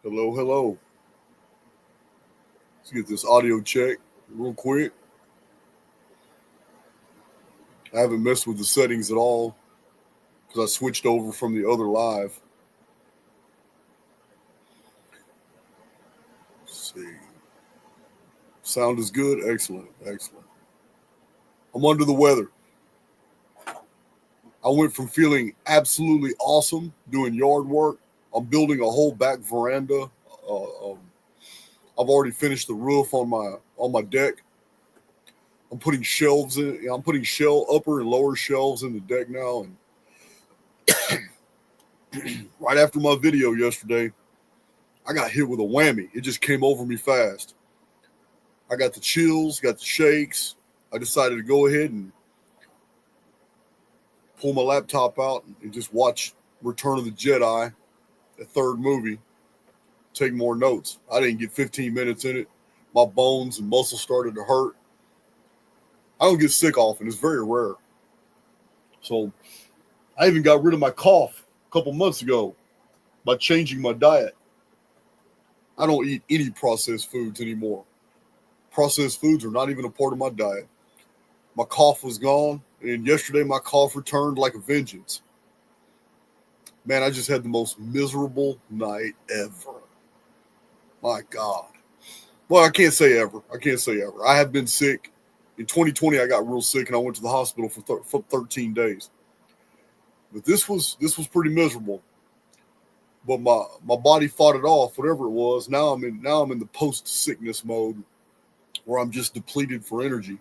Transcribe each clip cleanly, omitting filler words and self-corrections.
Hello, hello. Let's get this audio check real quick. I haven't messed with the settings at all because I switched over from the other live. Let's see. Sound is good. Excellent. Excellent. I'm under the weather. I went from feeling absolutely awesome doing yard work. I'm building a whole back veranda. I've already finished the roof on my deck. I'm putting shelves in. I'm putting upper and lower shelves in the deck now. And right after my video yesterday, I got hit with a whammy. It just came over me fast. I got the chills, got the shakes. I decided to go ahead and pull my laptop out and just watch Return of the Jedi, the third movie, take more notes. I didn't get 15 minutes in it. My bones and muscles started to hurt. I don't get sick often. It's very rare. So I even got rid of my cough a couple months ago by changing my diet. I don't eat any processed foods anymore. Processed foods are not even a part of my diet. My cough was gone, and yesterday my cough returned like a vengeance. Man, I just had the most miserable night ever. My God. Well, I can't say ever. I have been sick. In 2020, I got real sick, and I went to the hospital for 13 days. But this was pretty miserable. But my body fought it off, whatever it was. Now I'm in the post-sickness mode, where I'm just depleted for energy.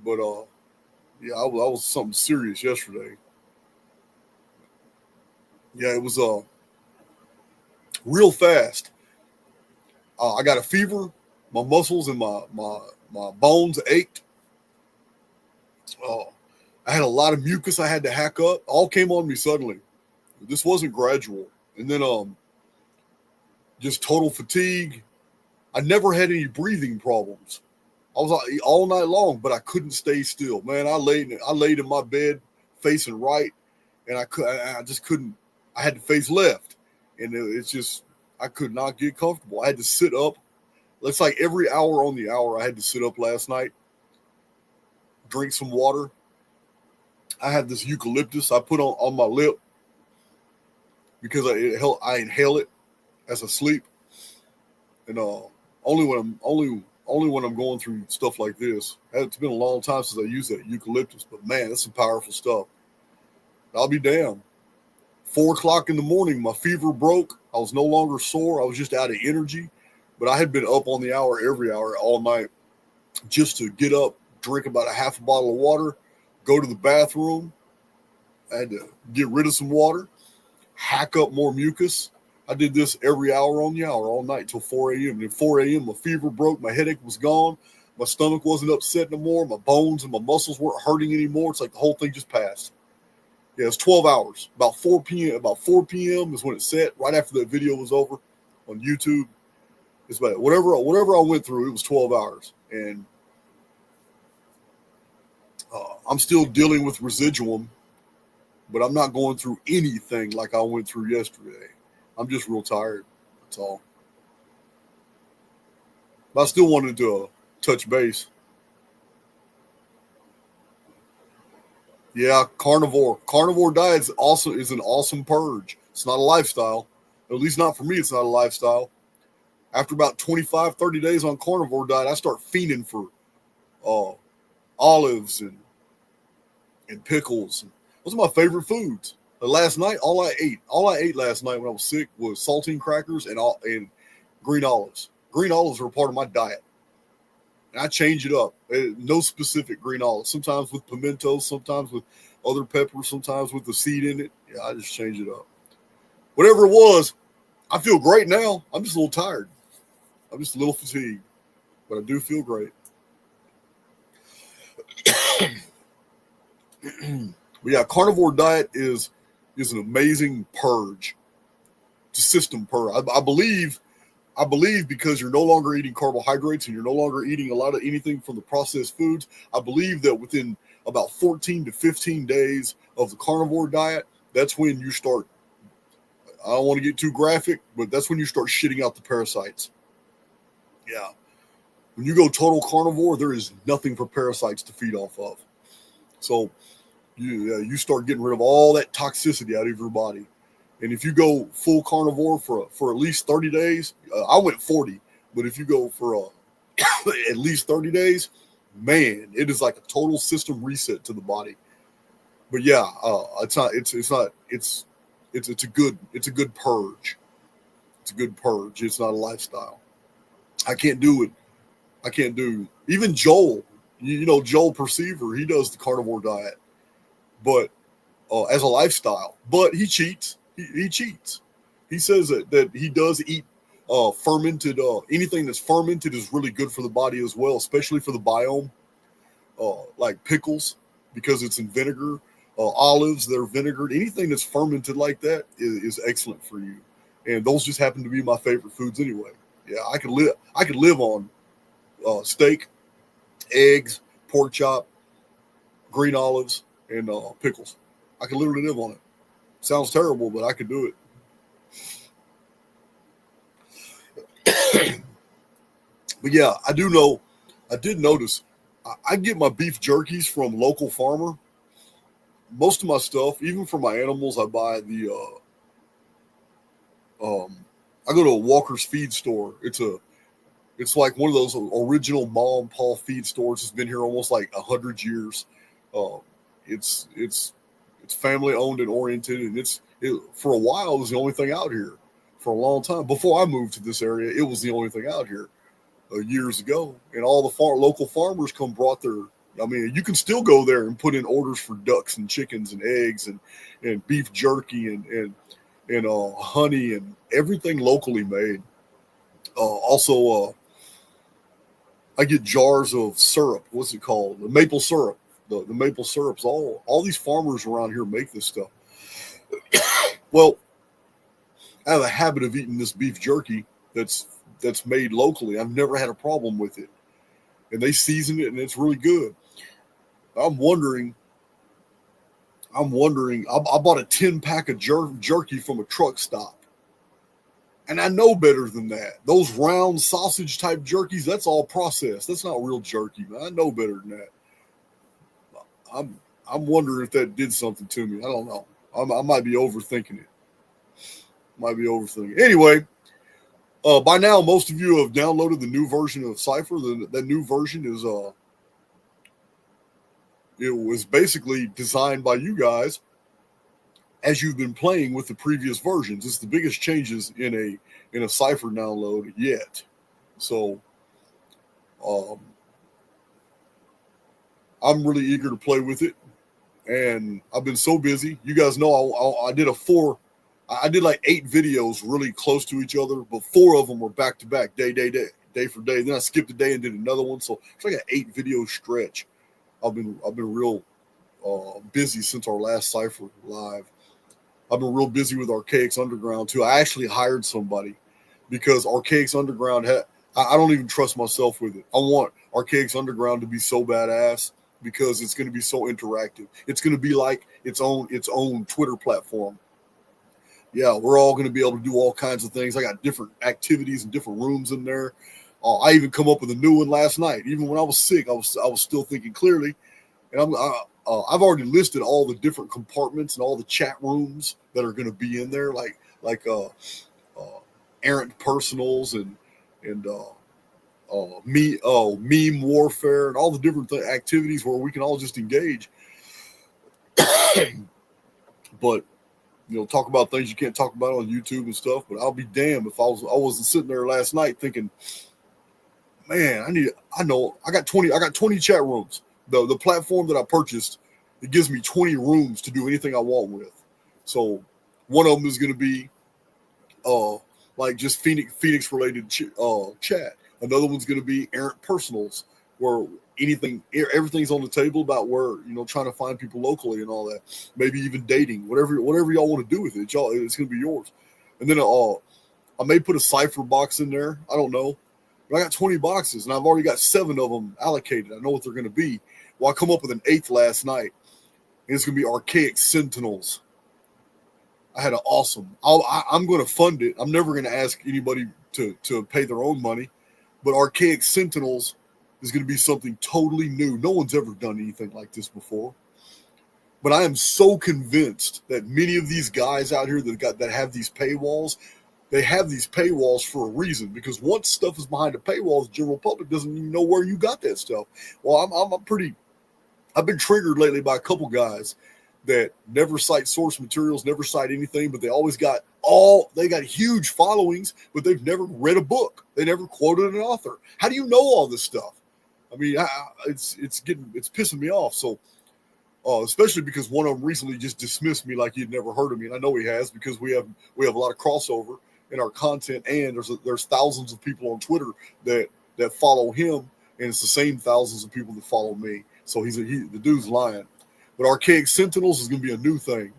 But yeah, I was something serious yesterday. Yeah, it was real fast. I got a fever. My muscles and my bones ached. I had a lot of mucus I had to hack up. All came on me suddenly. This wasn't gradual. And then just total fatigue. I never had any breathing problems. I was all night long, but I couldn't stay still. Man, I laid in my bed facing right, and I just couldn't. I had to face left, and it's just I could not get comfortable. I had to sit up. It's like every hour on the hour I had to sit up last night, drink some water. I had this eucalyptus I put on my lip because I inhale it as I sleep, and only when I'm going through stuff like this. It's been a long time since I used that eucalyptus, but man, that's some powerful stuff. I'll be damned. 4 o'clock in the morning, my fever broke. I was no longer sore. I was just out of energy, but I had been up on the hour every hour all night just to get up, drink about a half a bottle of water, go to the bathroom. I had to get rid of some water, hack up more mucus. I did this every hour on the hour all night till 4 a.m. And at 4 a.m., my fever broke. My headache was gone. My stomach wasn't upset no more. My bones and my muscles weren't hurting anymore. It's like the whole thing just passed. Yeah, it's 12 hours. About 4 p.m. is when it set. Right after the video was over on YouTube. It's about whatever I went through. It was 12 hours, and I'm still dealing with residuum, but I'm not going through anything like I went through yesterday. I'm just real tired. That's all. But I still wanted to touch base. Yeah, carnivore. Carnivore diet is an awesome purge. It's not a lifestyle. At least not for me, it's not a lifestyle. After about 25, 30 days on carnivore diet, I start fiending for olives and pickles. Those are my favorite foods. Last night, all I ate last night when I was sick was saltine crackers and green olives. Green olives are a part of my diet. And I change it up. No specific green olives. Sometimes with pimento, sometimes with other peppers, sometimes with the seed in it. Yeah, I just change it up. Whatever it was, I feel great now. I'm just a little tired. I'm just a little fatigued. But I do feel great. But yeah, carnivore diet is an amazing purge. It's a system purge. I believe because you're no longer eating carbohydrates and you're no longer eating a lot of anything from the processed foods, I believe that within about 14 to 15 days of the carnivore diet, that's when you start I don't want to get too graphic, but that's when you start shitting out the parasites. Yeah. When you go total carnivore, there is nothing for parasites to feed off of. So you start getting rid of all that toxicity out of your body. And if you go full carnivore for at least 30 days, I went 40, but if you go for at least 30 days, man, it is like a total system reset to the body. But yeah, it's a good purge. It's a good purge. It's not a lifestyle. I can't do it. I can't do even Joel. You know Joel Perceiver. He does the carnivore diet, but as a lifestyle. But he cheats. He cheats. He says that he does eat fermented. Anything that's fermented is really good for the body as well, especially for the biome. Like pickles, because it's in vinegar. Olives that are vinegared. Anything that's fermented like that is excellent for you. And those just happen to be my favorite foods anyway. Yeah, I could live on steak, eggs, pork chop, green olives, and pickles. I could literally live on it. Sounds terrible, but I could do it. But yeah, I did notice, I get my beef jerkies from local farmer. Most of my stuff, even for my animals, I buy I go to a Walker's feed store. It's like one of those original mom and pa feed stores. It's been here almost like 100 years. It's family owned and oriented, and for a while it was the only thing out here for a long time. Before I moved to this area, it was the only thing out here years ago. And all the local farmers brought their. I mean, you can still go there and put in orders for ducks and chickens and eggs and beef jerky and honey and everything locally made. Also, I get jars of syrup. What's it called? The maple syrup. The maple syrups. All these farmers around here make this stuff. Well, I have a habit of eating this beef jerky that's made locally. I've never had a problem with it, and they season it, and it's really good. I'm wondering. I bought a 10-pack of jerky from a truck stop. And I know better than that. Those round sausage type jerkies, that's all processed. That's not real jerky, man. I know better than that. I'm wondering if that did something to me. I don't know. I might be overthinking it. Anyway, by now, most of you have downloaded the new version of PSYFR. That new version is it was basically designed by you guys as you've been playing with the previous versions. It's the biggest changes in a PSYFR download yet. So I'm really eager to play with it, and I've been so busy. You guys know I did like 8 videos really close to each other, but 4 of them were back to back, day for day. Then I skipped a day and did another one, so it's like an 8 video stretch. I've been real busy since our last PSYFR live. I've been real busy with Archaics Underground too. I actually hired somebody because Archaics Underground I don't even trust myself with it. I want Archaics Underground to be so badass because it's going to be so interactive. It's going to be like its own Twitter platform. Yeah, we're all going to be able to do all kinds of things. I got different activities and different rooms in there. I even come up with a new one last night. Even when I was sick, I was still thinking clearly, and I've already listed all the different compartments and all the chat rooms that are going to be in there, like errant personals and meme warfare and all the different activities where we can all just engage. But talk about things you can't talk about on YouTube and stuff. But I'll be damned if I wasn't sitting there last night thinking, man, I got 20 chat rooms. The platform that I purchased, it gives me 20 rooms to do anything I want with. So one of them is going to be like just Phoenix related chat. Another one's going to be errant personals, where everything's on the table about where trying to find people locally and all that. Maybe even dating, whatever y'all want to do with it, it's going to be yours. And then I may put a PSYFR box in there. I don't know. But I got 20 boxes, and I've already got 7 of them allocated. I know what they're going to be. Well, I come up with an 8th last night, and it's going to be Archaic Sentinels. I had an awesome. I'm going to fund it. I'm never going to ask anybody to pay their own money, but Archaic Sentinels is going to be something totally new. No one's ever done anything like this before. But I am so convinced that many of these guys out here that have these paywalls, they have these paywalls for a reason. Because once stuff is behind the paywalls, the general public doesn't even know where you got that stuff. Well, I've been triggered lately by a couple guys that never cite source materials, never cite anything, but they got huge followings, but they've never read a book. They never quoted an author. How do you know all this stuff? I mean, it's pissing me off. So, especially because one of them recently just dismissed me like he'd never heard of me, and I know he has because we have a lot of crossover in our content, and there's thousands of people on Twitter that follow him, and it's the same thousands of people that follow me. So the dude's lying. But Archaic Sentinels is going to be a new thing.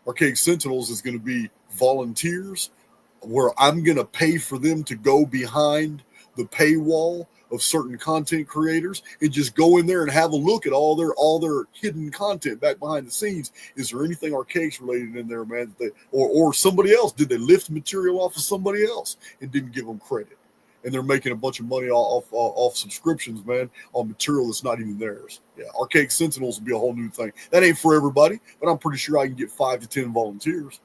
Archaic Sentinels is going to be volunteers where I'm going to pay for them to go behind the paywall of certain content creators and just go in there and have a look at all their hidden content back behind the scenes. Is there anything Archaic's related in there, man? Or somebody else? Did they lift material off of somebody else and didn't give them credit? And they're making a bunch of money off subscriptions, man, on material that's not even theirs. Yeah, Archaic Sentinels will be a whole new thing. That ain't for everybody, but I'm pretty sure I can get 5 to 10 volunteers.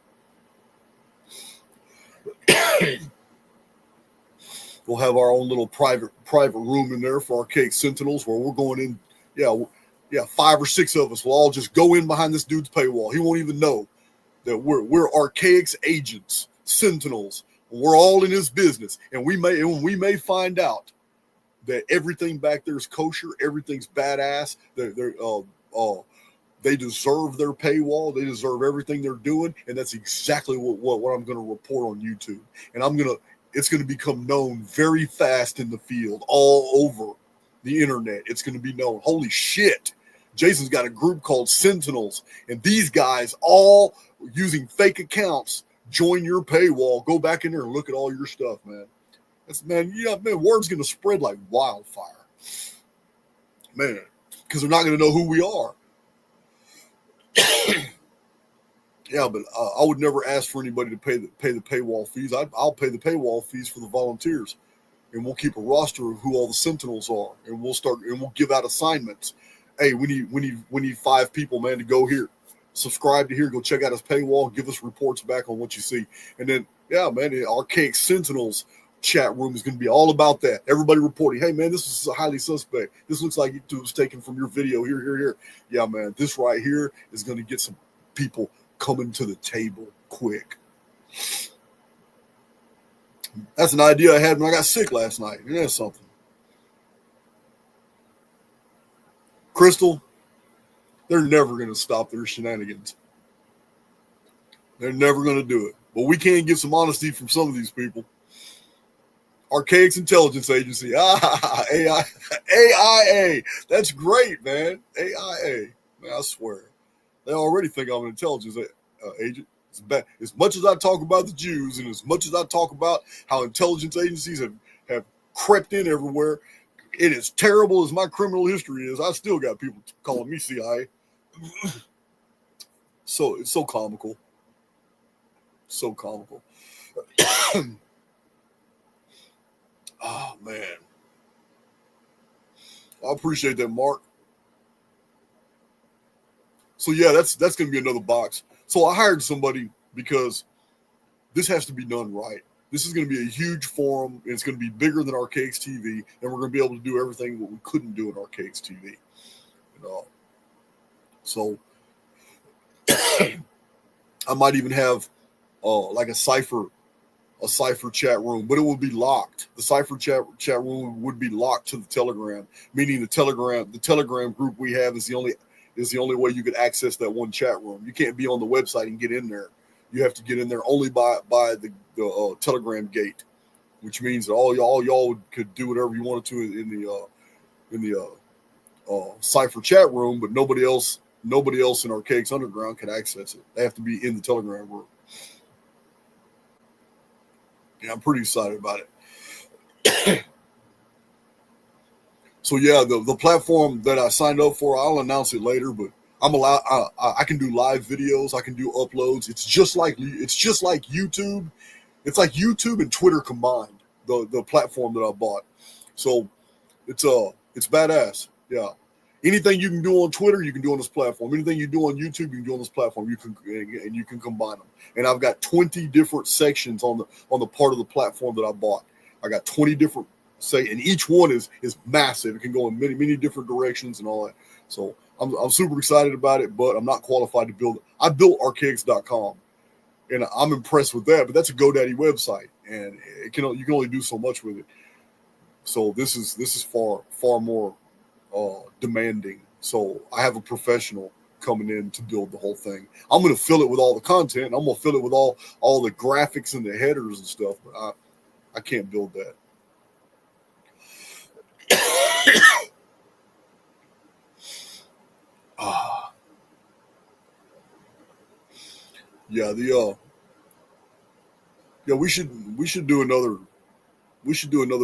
We'll have our own little private room in there for Archaic Sentinels where we're going in. Yeah, 5 or 6 of us will all just go in behind this dude's paywall. He won't even know that we're Archaic's agents, Sentinels. We're all in his business, and we may find out that everything back there is kosher, everything's badass. They deserve their paywall, they deserve everything they're doing, and that's exactly what I'm going to report on YouTube. And it's going to become known very fast in the field, all over the internet. It's going to be known. Holy shit! Jason's got a group called Sentinels, and these guys all using fake accounts. Join your paywall. Go back in there and look at all your stuff, man. Word's going to spread like wildfire. Man, because they're not going to know who we are. Yeah, but I would never ask for anybody to pay the paywall fees. I'll pay the paywall fees for the volunteers. And we'll keep a roster of who all the Sentinels are. And we'll give out assignments. Hey, we need 5 people, man, to go here. Subscribe to here, go check out his paywall, give us reports back on what you see. And then, yeah, man, the Archaic Sentinels chat room is going to be all about that. Everybody reporting, hey, man, this is highly suspect. This looks like it was taken from your video here. Yeah, man, this right here is going to get some people coming to the table quick. That's an idea I had when I got sick last night. And that's something. Crystal, they're never going to stop their shenanigans. They're never going to do it. But we can get some honesty from some of these people. Archaic's Intelligence Agency. AIA. That's great, man. AIA. Man, I swear. They already think I'm an intelligence agent. As much as I talk about the Jews and as much as I talk about how intelligence agencies have crept in everywhere, it is terrible as my criminal history is. I still got people calling me CIA. So it's so comical. So comical. Oh, man. I appreciate that, Mark. So, yeah, that's going to be another box. So I hired somebody because this has to be done right. This is going to be a huge forum, and it's going to be bigger than Archaic's TV, and we're going to be able to do everything that we couldn't do in Archaic's TV. So I might even have like a cipher chat room, but it will be locked. The cipher chat room would be locked to the Telegram, meaning the Telegram group we have is the only way you could access that one chat room. You can't be on the website and get in there. You have to get in there only by the Telegram gate, which means that all y'all could do whatever you wanted to in the cipher chat room, but nobody else in Archaic's Underground can access it. They have to be in the Telegram room. Yeah, I'm pretty excited about it. So yeah, the platform that I signed up for, I'll announce it later, but I'm allowed. I can do live videos. I can do uploads. It's just like YouTube. It's like YouTube and Twitter combined. The platform that I bought. So it's badass. Yeah. Anything you can do on Twitter, you can do on this platform. Anything you do on YouTube, you can do on this platform. You can combine them. And I've got 20 different sections on the part of the platform that I bought. I got 20 different and each one is massive. It can go in many different directions and all that. So I'm super excited about it, but I'm not qualified to build it. I built archaics.com, and I'm impressed with that. But that's a GoDaddy website, and you can only do so much with it. So this is far more demanding. So I have a professional coming in to build the whole thing. I'm going to fill it with all the content. I'm going to fill it with all the graphics and the headers and stuff. But I can't build that. Yeah, we should do another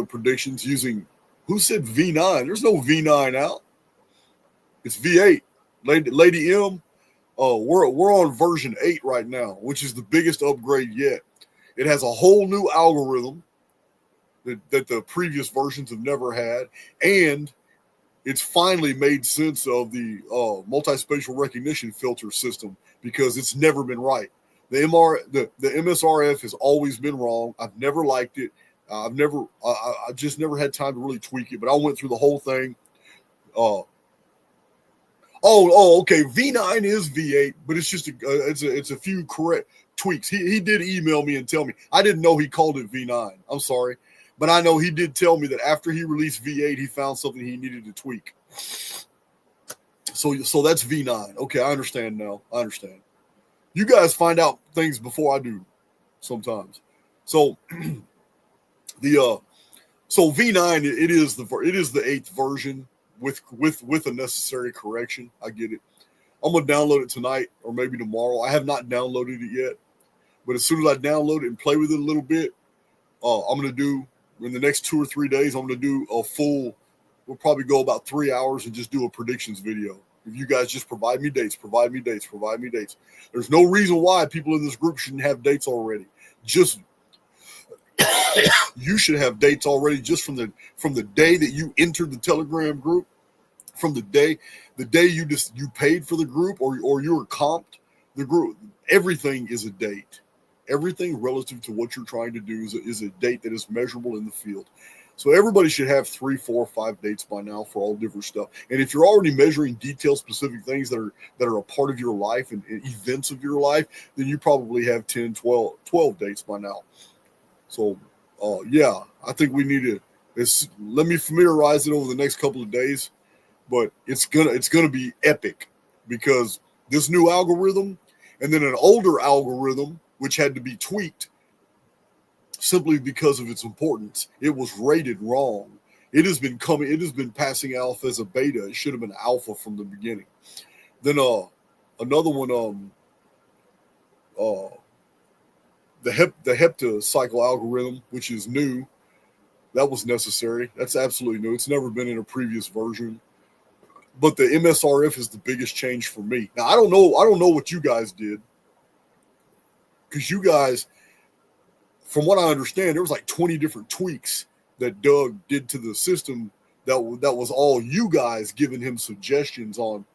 predictions using, who said V9? There's no V9 out. It's V8. Lady M, we're on version 8 right now, which is the biggest upgrade yet. It has a whole new algorithm that the previous versions have never had, and it's finally made sense of the multispatial recognition filter system, because it's never been right. The MSRF has always been wrong. I've never liked it. I just never had time to really tweak it, but I went through the whole thing. Okay. V9 is V8, but it's just it's a few correct tweaks. He did email me and tell me. I didn't know he called it V9. I'm sorry, but I know he did tell me that after he released V8, he found something he needed to tweak. So that's V9. Okay, I understand now. I understand. You guys find out things before I do sometimes. So so V9 it is the 8th version with a necessary correction. I get it. I'm gonna download it tonight or maybe tomorrow. I have not downloaded it yet, but as soon as I download it and play with it a little bit, I'm gonna do in the next 2 or 3 days. I'm gonna do a full. We'll probably go about 3 hours and just do a predictions video. If you guys just provide me dates. There's no reason why people in this group shouldn't have dates already. Just you should have dates already just from the day that you entered the Telegram group, from the day you paid for the group or you were comped the group. Everything is a date. Everything relative to what you're trying to do is a date that is measurable in the field. So everybody should have 3, 4, 5 dates by now for all different stuff. And if you're already measuring detail-specific things that are a part of your life and events of your life, then you probably have 10, 12 dates by now. So, yeah, I think we need to. Let me familiarize it over the next couple of days, but it's gonna be epic, because this new algorithm and then an older algorithm which had to be tweaked simply because of its importance. It was rated wrong. It has been passing alpha as a beta. It should have been alpha from the beginning. Then another one, the heptacycle algorithm, which is new, that was necessary. That's absolutely new. It's never been in a previous version. But the MSRF is the biggest change for me. Now I don't know what you guys did, because you guys, from what I understand, there was like 20 different tweaks that Doug did to the system that was all you guys giving him suggestions on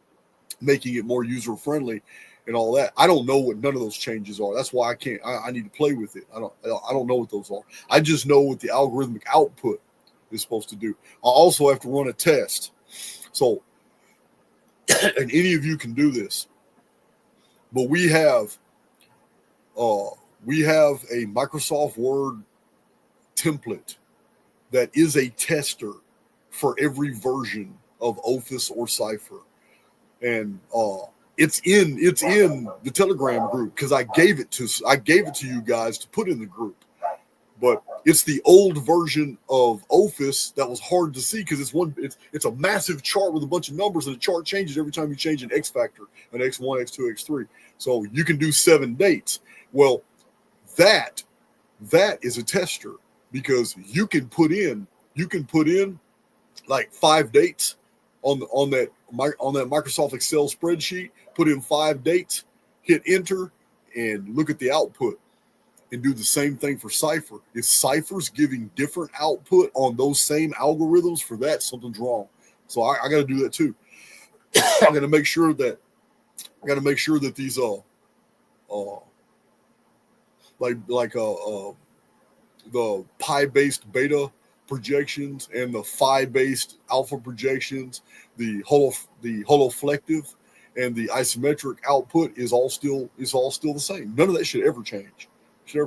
making it more user-friendly and all that. I don't know what none of those changes are. That's why I need to play with it. I don't know what those are. I just know what the algorithmic output is supposed to do. I also have to run a test. So, and any of you can do this, but we have a Microsoft Word template that is a tester for every version of Office or Cypher. And it's in the Telegram group, because I gave it to you guys to put in the group. But it's the old version of Office that was hard to see, because it's a massive chart with a bunch of numbers, and the chart changes every time you change an X factor, an X1, X2, X3. So you can do 7 dates. Well, that is a tester, because you can put in like 5 dates on that on that Microsoft Excel spreadsheet, put in 5 dates, hit enter, and look at the output. And do the same thing for PSYFR. If PSYFR's giving different output on those same algorithms for that, something's wrong. So I got to do that too. I got to make sure that these the pi-based beta projections and the phi-based alpha projections, the holoflective and the isometric output is all still the same. None of that should ever change. The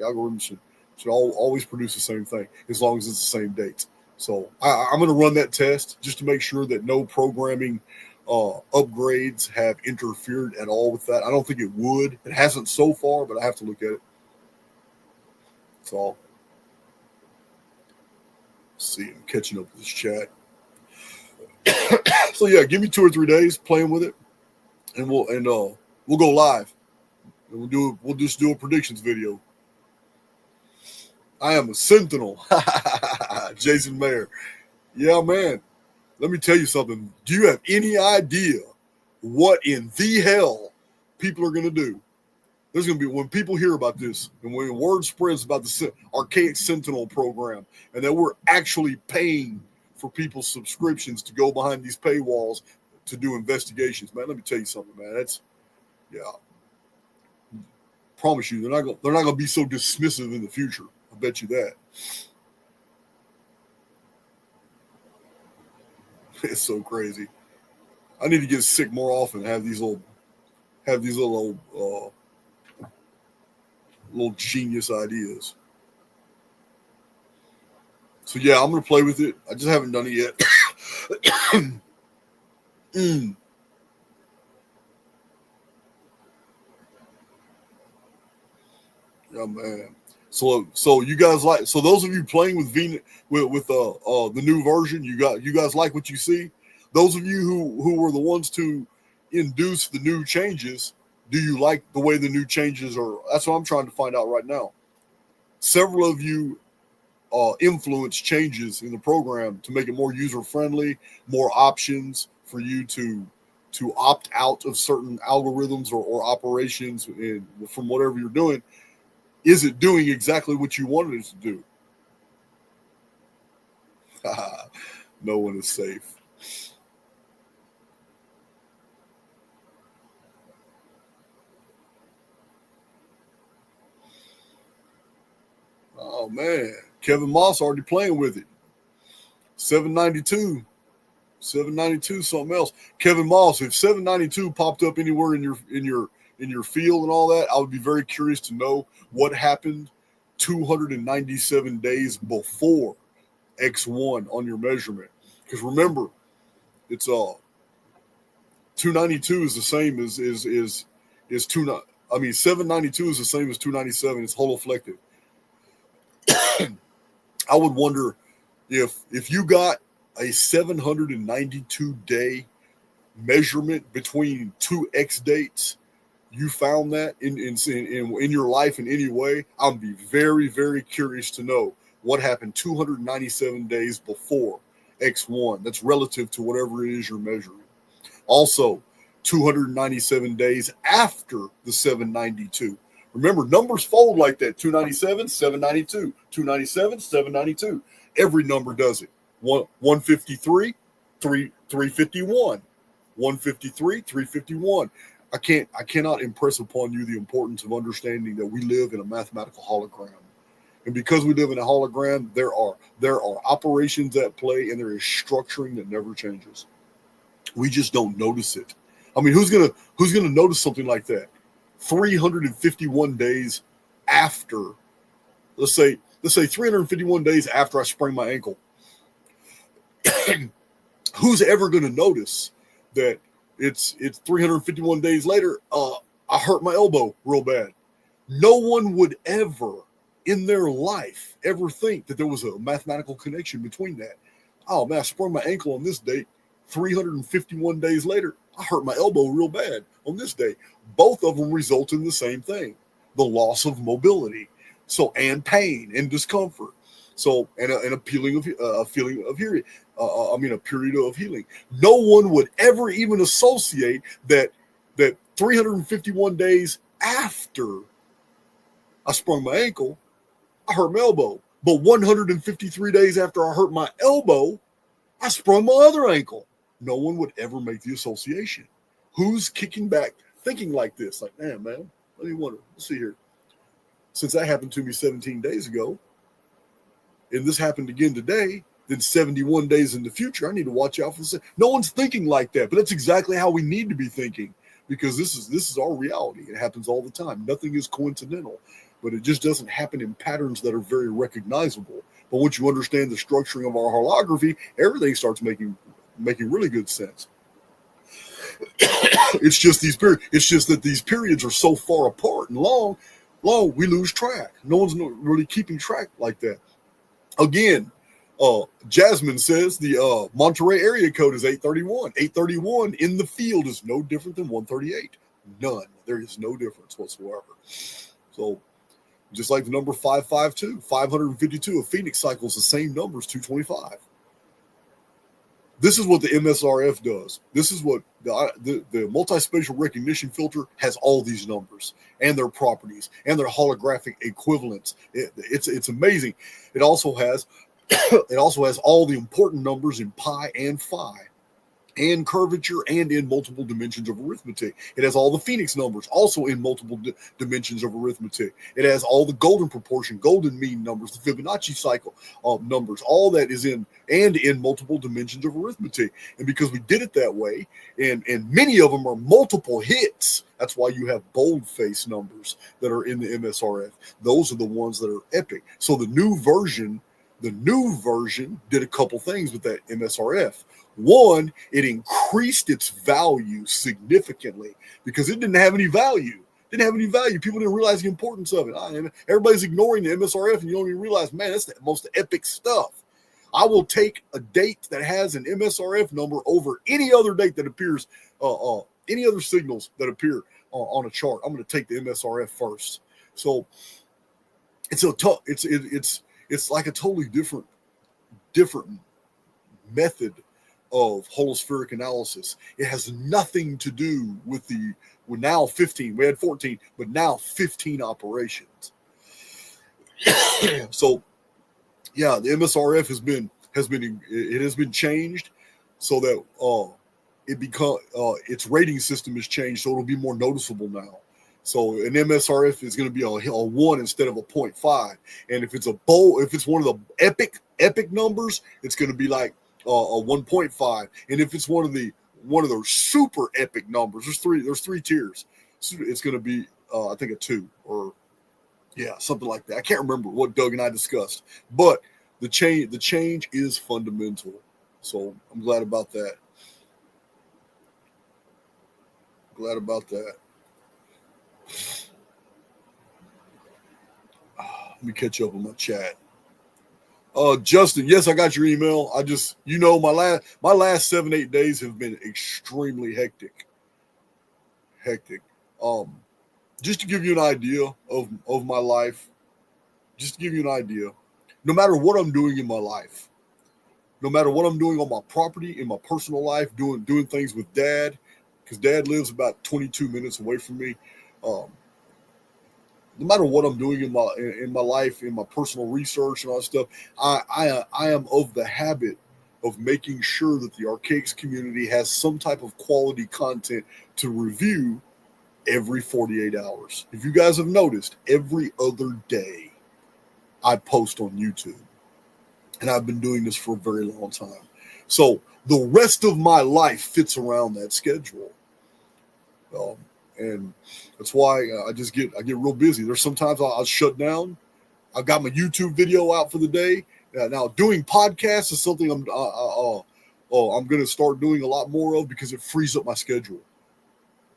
algorithm should always produce the same thing as long as it's the same dates. So I'm going to run that test just to make sure that no programming upgrades have interfered at all with that. I don't think it would. It hasn't so far, but I have to look at it. That's all. Let's see, I'm catching up with this chat. So yeah, give me 2 or 3 days playing with it, and we'll go live. And we'll just do a predictions video. I am a sentinel. Jason Mayer. Yeah, man. Let me tell you something. Do you have any idea what in the hell people are going to do? There's going to be, when people hear about this and when word spreads about the archaic Sentinel program and that we're actually paying for people's subscriptions to go behind these paywalls to do investigations, man, let me tell you something, man. Promise you, they're not going to be so dismissive in the future. I bet you that. It's so crazy. I need to get sick more often and have these little genius ideas. So yeah, I'm gonna play with it. I just haven't done it yet. Yeah, man. So you guys like, so those of you playing with the new version, you guys like what you see? Those of you who were the ones to induce the new changes, do you like the way the new changes are? That's what I'm trying to find out right now. Several of you influence changes in the program to make it more user-friendly, more options for you to opt out of certain algorithms or operations from whatever you're doing. Is it doing exactly what you wanted it to do? No one is safe. Oh, man. Kevin Moss already playing with it. 792, something else. Kevin Moss, if 792 popped up anywhere in your field and all that, I would be very curious to know what happened 297 days before X1 on your measurement. Because remember, it's 292 is the same as 792 is the same as 297. It's holoflective. I would wonder if you got a 792 day measurement between 2 X dates, you found that in your life in any way, I'd be very, very curious to know what happened 297 days before X1. That's relative to whatever it is you're measuring. Also, 297 days after the 792. Remember, numbers fold like that. 297, 792. 297, 792. Every number does it. 153, 351. 153, 351. I cannot impress upon you the importance of understanding that we live in a mathematical hologram. And because we live in a hologram, there are operations at play and there is structuring that never changes. We just don't notice it. I mean, who's gonna notice something like that? 351 days after, let's say 351 days after I sprained my ankle. Who's ever going to notice that it's 351 days later, I hurt my elbow real bad? No one would ever in their life ever think that there was a mathematical connection between that. Oh man, I sprained my ankle on this date. 351 days later, I hurt my elbow real bad on this day. Both of them result in the same thing, the loss of mobility. So, and pain and discomfort. So, and a feeling of healing. A period of healing. No one would ever even associate that 351 days after I sprung my ankle, I hurt my elbow. But 153 days after I hurt my elbow, I sprung my other ankle. No one would ever make the association. Who's kicking back, thinking like this? Like, man, let me wonder. Let's see here. Since that happened to me 17 days ago, and this happened again today, then 71 days in the future, I need to watch out for this. No one's thinking like that, but that's exactly how we need to be thinking, because this is our reality. It happens all the time. Nothing is coincidental, but it just doesn't happen in patterns that are very recognizable. But once you understand the structuring of our holography, everything starts making really good sense. It's just that these periods are so far apart and long, we lose track. No one's really keeping track like that. Again, Jasmine says the Monterey area code is 831. 831 in the field is no different than 138. None. There is no difference whatsoever. So, just like the number 552, 552 of Phoenix cycles, the same number as 225. This is what the MSRF does. This is what the multispatial recognition filter has, all these numbers and their properties and their holographic equivalents. It's amazing. It also has all the important numbers in pi and phi, and curvature, and in multiple dimensions of arithmetic. It has all the Phoenix numbers, also in multiple dimensions of arithmetic. It has all the golden proportion, golden mean numbers, the Fibonacci cycle numbers. All that is in multiple dimensions of arithmetic. And because we did it that way, and many of them are multiple hits, that's why you have boldface numbers that are in the MSRF. Those are the ones that are epic. So the new version did a couple things with that MSRF. One, it increased its value significantly because it didn't have any value. People didn't realize the importance of it. Everybody's ignoring the MSRF, and you don't even realize, man, that's the most epic stuff. I will take a date that has an MSRF number over any other date that appears, any other signals that appear on a chart. I'm going to take the MSRF first. So it's like a totally different method of holospheric analysis. It has nothing to do with now 15. We had 14, but now 15 operations. So, yeah, the MSRF has been changed so that its rating system is changed, so it'll be more noticeable now. So an MSRF is going to be a 1 instead of a 0.5, and if it's one of the epic numbers, it's going to be like a 1.5, and if it's one of those super epic numbers, there's three tiers. So it's going to be I think a 2, or something like that. I can't remember what Doug and I discussed, but the change is fundamental. So I'm glad about that. Let me catch up on my chat. Justin, yes, I got your email. I just, my last 7-8 days have been extremely hectic. Just to give you an idea of my life, no matter what I'm doing in my life, no matter what I'm doing on my property, in my personal life, doing things with Dad, because Dad lives about 22 minutes away from me. No matter what I'm doing in my life, in my personal research and all that stuff, I am of the habit of making sure that the Archaics community has some type of quality content to review every 48 hours. If you guys have noticed, every other day I post on YouTube. And I've been doing this for a very long time. So the rest of my life fits around that schedule. And that's why I get real busy. There's sometimes I'll shut down. I've got my YouTube video out for the day. Now doing podcasts is something I'm going to start doing a lot more of, because it frees up my schedule.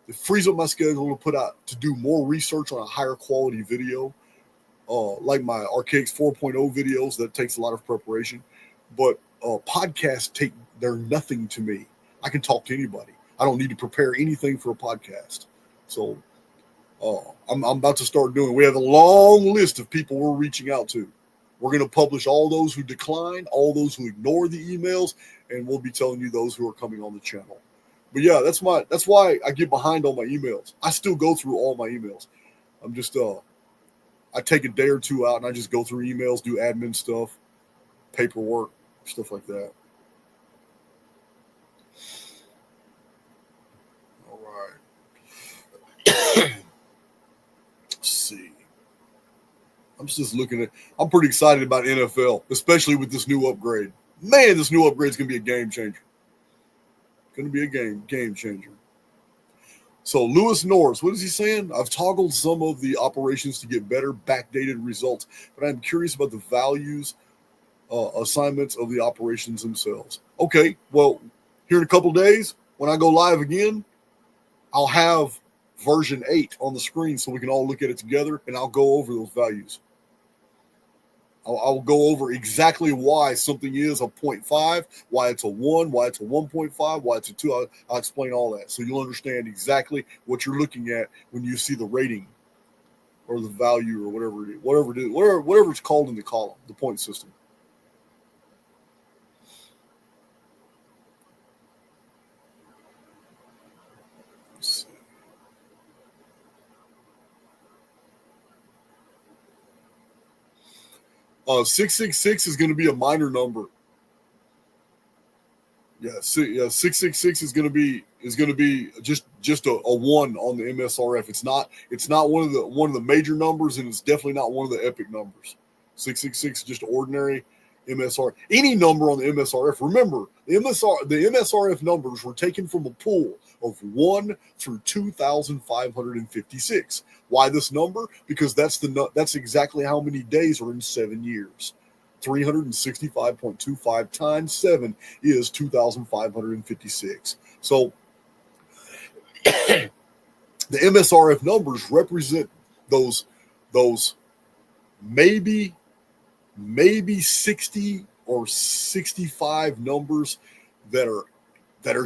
It frees up my schedule to do more research on a higher quality video, like my Archaics 4.0 videos. That takes a lot of preparation, but podcasts they're nothing to me. I can talk to anybody. I don't need to prepare anything for a podcast. So I'm about to start doing. We have a long list of people we're reaching out to. We're going to publish all those who decline, all those who ignore the emails, and we'll be telling you those who are coming on the channel. But yeah, that's why I get behind on my emails. I still go through all my emails. I'm just I take a day or two out and I just go through emails, do admin stuff, paperwork, stuff like that. All right. Let's see. I'm just looking at. I'm pretty excited about NFL, especially with this new upgrade. Man, this new upgrade is going to be a game changer. Going to be a game changer. So Lewis Norris, what is he saying? I've toggled some of the operations to get better backdated results, but I'm curious about the values assignments of the operations themselves. Okay, well, here in a couple days, when I go live again, I'll have version 8 on the screen so we can all look at it together, and I'll go over those values. I'll go over exactly why something is a 0.5, why it's a 1, why it's a 1.5, why it's a 2. I'll explain all that so you'll understand exactly what you're looking at when you see the rating or the value or whatever it is, whatever it's called in the column, the point system. 666 is going to be a minor number. Yeah, 666 is going to be just a 1 on the MSRF. It's not one of the major numbers, and it's definitely not one of the epic numbers. 666 is just ordinary MSR. Any number on the MSRF. Remember, the MSRF numbers were taken from a pool of 1 through 2,556. Why this number? Because that's exactly how many days are in 7 years. 365.25 times 7 is 2,556. So the MSRF numbers represent those maybe 60 or 65 numbers that are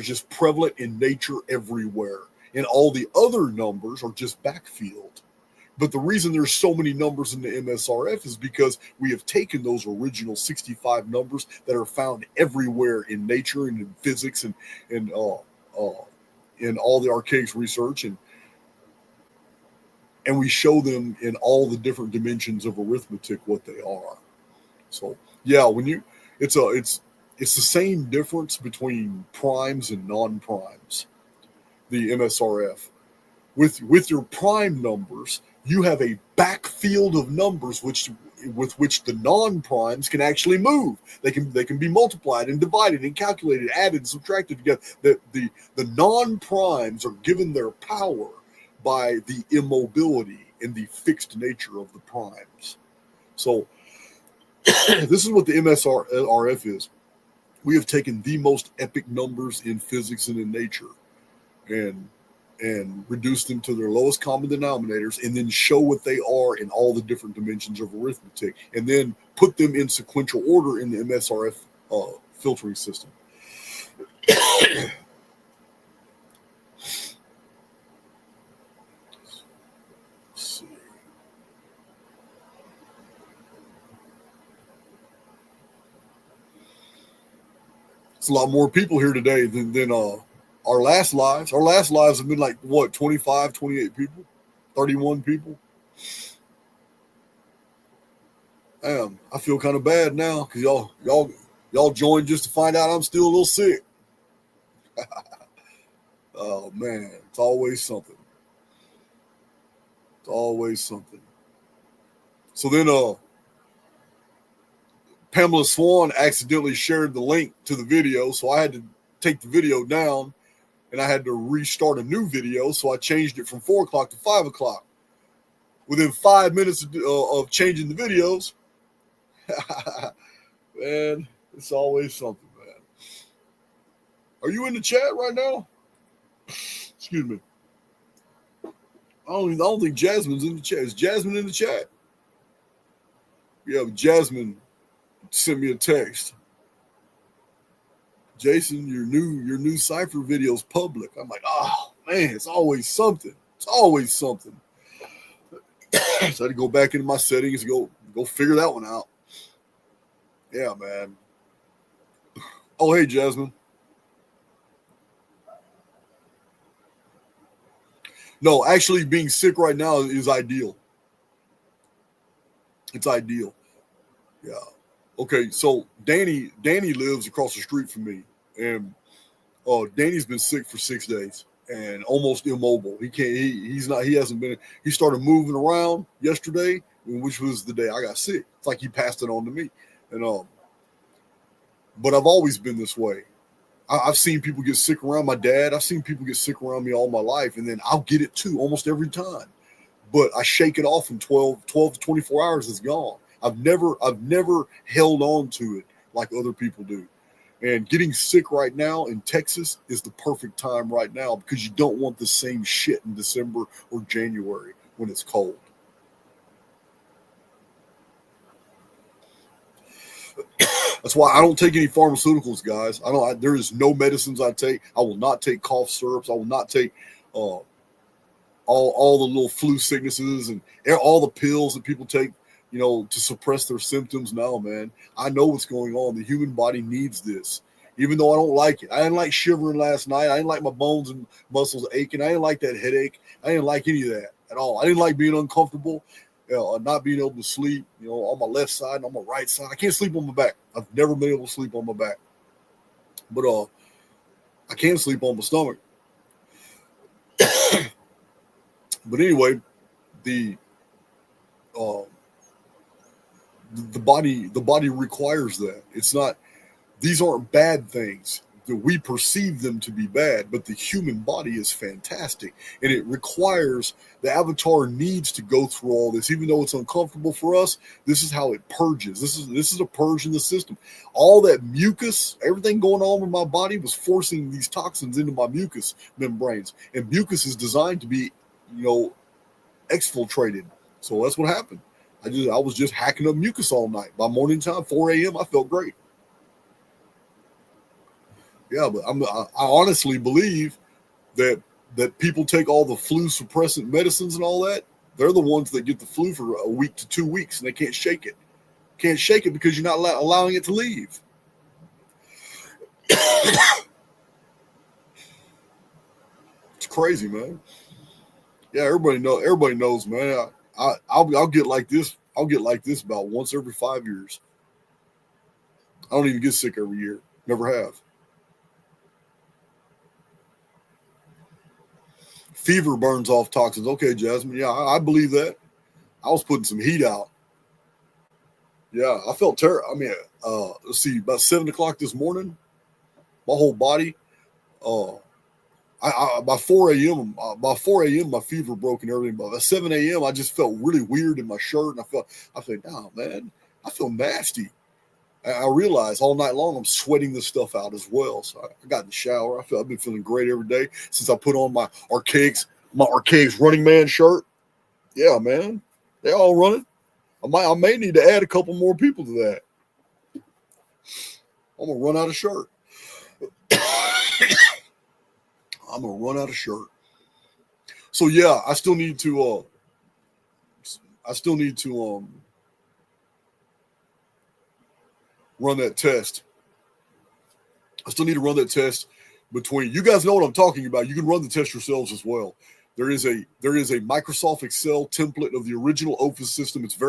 just prevalent in nature everywhere. And all the other numbers are just backfilled. But the reason there's so many numbers in the MSRF is because we have taken those original 65 numbers that are found everywhere in nature and in physics and in all the archaics research, and we show them in all the different dimensions of arithmetic what they are. So yeah, it's the same difference between primes and non-primes. The MSRF with your prime numbers, you have a backfield of numbers with which the non-primes can actually move. They can be multiplied and divided and calculated, added and subtracted together. The non-primes are given their power by the immobility and the fixed nature of the primes. So this is what the MSRF is. We have taken the most epic numbers in physics and in nature and reduce them to their lowest common denominators, and then show what they are in all the different dimensions of arithmetic, and then put them in sequential order in the MSRF filtering system. Let's see. It's a lot more people here today than our last lives. Our last lives have been like, what, 25, 28 people? 31 people? Damn, I feel kind of bad now because y'all joined just to find out I'm still a little sick. Oh, man, it's always something. It's always something. So then Pamela Swan accidentally shared the link to the video, so I had to take the video down. And I had to restart a new video, so I changed it from 4 o'clock to 5 o'clock. Within 5 minutes of changing the videos, man, it's always something, man. Are you in the chat right now? Excuse me. I don't think Jasmine's in the chat. Is Jasmine in the chat? Yeah, Jasmine sent me a text. Jason, your new Cypher video is public. I'm like, oh man, it's always something. It's always something. So I had to go back into my settings and go figure that one out. Yeah, man. Oh, hey, Jasmine. No, actually, being sick right now is ideal. It's ideal. Yeah. Okay, so Danny lives across the street from me, and Danny's been sick for 6 days and almost immobile. He can't. He's not. He hasn't been. He started moving around yesterday, which was the day I got sick. It's like he passed it on to me, and but I've always been this way. I've seen people get sick around my dad. I've seen people get sick around me all my life, and then I'll get it too almost every time. But I shake it off in 12 to 24 hours. It's gone. I've never held on to it like other people do. And getting sick right now in Texas is the perfect time right now because you don't want the same shit in December or January when it's cold. That's why I don't take any pharmaceuticals, guys. There is no medicines I take. I will not take cough syrups. I will not take all the little flu sicknesses and all the pills that people take, to suppress their symptoms. No, man. I know what's going on. The human body needs this. Even though I don't like it. I didn't like shivering last night. I didn't like my bones and muscles aching. I didn't like that headache. I didn't like any of that at all. I didn't like being uncomfortable, not being able to sleep, on my left side and on my right side. I can't sleep on my back. I've never been able to sleep on my back. But I can sleep on my stomach. But anyway, the body requires that. It's not. These aren't bad things. We perceive them to be bad, but the human body is fantastic, and it requires. The avatar needs to go through all this, even though it's uncomfortable for us. This is how it purges. This is a purge in the system. All that mucus, everything going on with my body was forcing these toxins into my mucus membranes, and mucus is designed to be, exfiltrated. So that's what happened. I was just hacking up mucus all night. By morning time, 4 a.m., I felt great. Yeah, but I honestly believe that people take all the flu suppressant medicines and all that. They're the ones that get the flu for a week to 2 weeks, and they can't shake it. Can't shake it because you're not allowing it to leave. It's crazy, man. Yeah, everybody knows, man. I'll get like this. I'll get like this about once every 5 years. I don't even get sick every year. Never have. Fever burns off toxins. Okay, Jasmine. Yeah, I believe that. I was putting some heat out. Yeah, I felt terrible. I mean, let's see, about 7 o'clock this morning, my whole body. By 4 a.m. By 4 a.m. my fever broke and everything. But by 7 a.m. I just felt really weird in my shirt, and I thought, oh man, I feel nasty. I realized all night long I'm sweating this stuff out as well. So I got in the shower. I've been feeling great every day since I put on my Archaics Running Man shirt. Yeah, man, they all running. I may need to add a couple more people to that. I'm gonna run out of shirt. I'm gonna run out of shirt. So yeah, I still need to run that test. I still need to run that test between you guys know what I'm talking about. You can run the test yourselves as well. There is a Microsoft Excel template of the original Office system. It's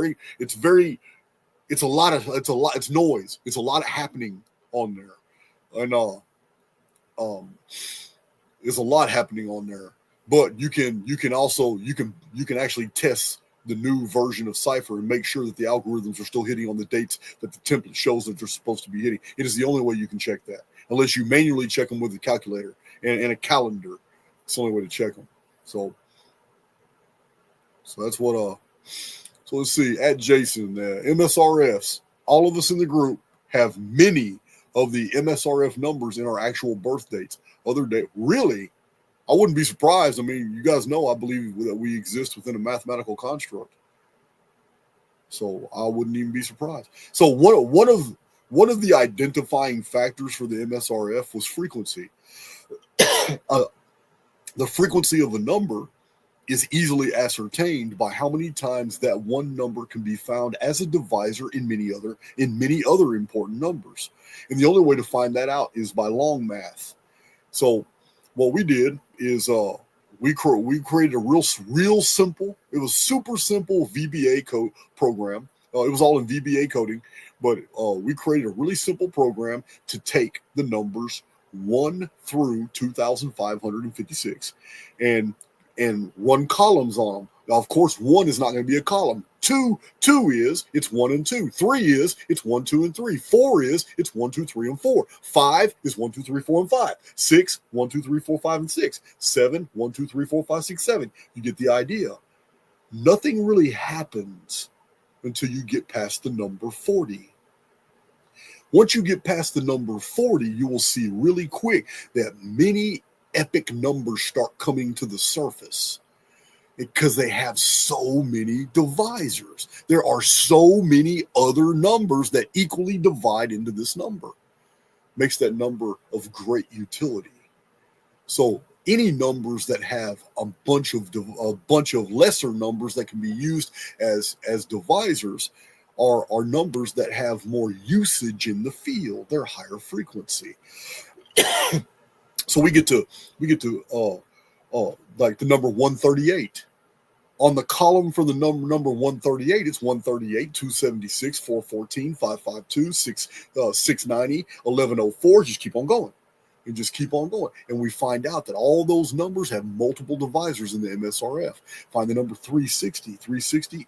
noise. It's a lot happening on there. And there's a lot happening on there. But you can actually test the new version of PSYFR and make sure that the algorithms are still hitting on the dates that the template shows that they're supposed to be hitting. It is the only way you can check that, unless you manually check them with a calculator and a calendar. It's the only way to check them. So that's what. So let's see. At Jason, MSRFs. All of us in the group have many of the MSRF numbers in our actual birth dates. Other day, really. I wouldn't be surprised. I mean, you guys know I believe that we exist within a mathematical construct. So I wouldn't even be surprised. So one of the identifying factors for the MSRF was frequency. The frequency of a number is easily ascertained by how many times that one number can be found as a divisor in many other important numbers. And the only way to find that out is by long math. So what we did is we created a real simple, it was super simple VBA code program. It was all in VBA coding, but we created a really simple program to take the numbers 1 through 2,556 and run columns on them. Now, of course, 1 is not going to be a column. 2 is, it's 1 and 2. 3 is, it's 1, 2, and 3. 4 is, it's 1, 2, 3, and 4. 5 is 1, 2, 3, 4, and 5. 6, 1, 2, 3, 4, 5, and 6. 7, 1, 2, 3, 4, 5, 6, 7. You get the idea. Nothing really happens until you get past the number 40. Once you get past the number 40, you will see really quick that many epic numbers start coming to the surface because they have so many divisors. There are so many other numbers that equally divide into this number. Makes that number of great utility. So any numbers that have a bunch of lesser numbers that can be used as divisors are numbers that have more usage in the field. They're higher frequency. So we get to like the number 138. On the column for the number 138, it's 138, 276, 414, 552, 690, 1104. Just keep on going. And just keep on going. And we find out that all those numbers have multiple divisors in the MSRF. Find the number 360,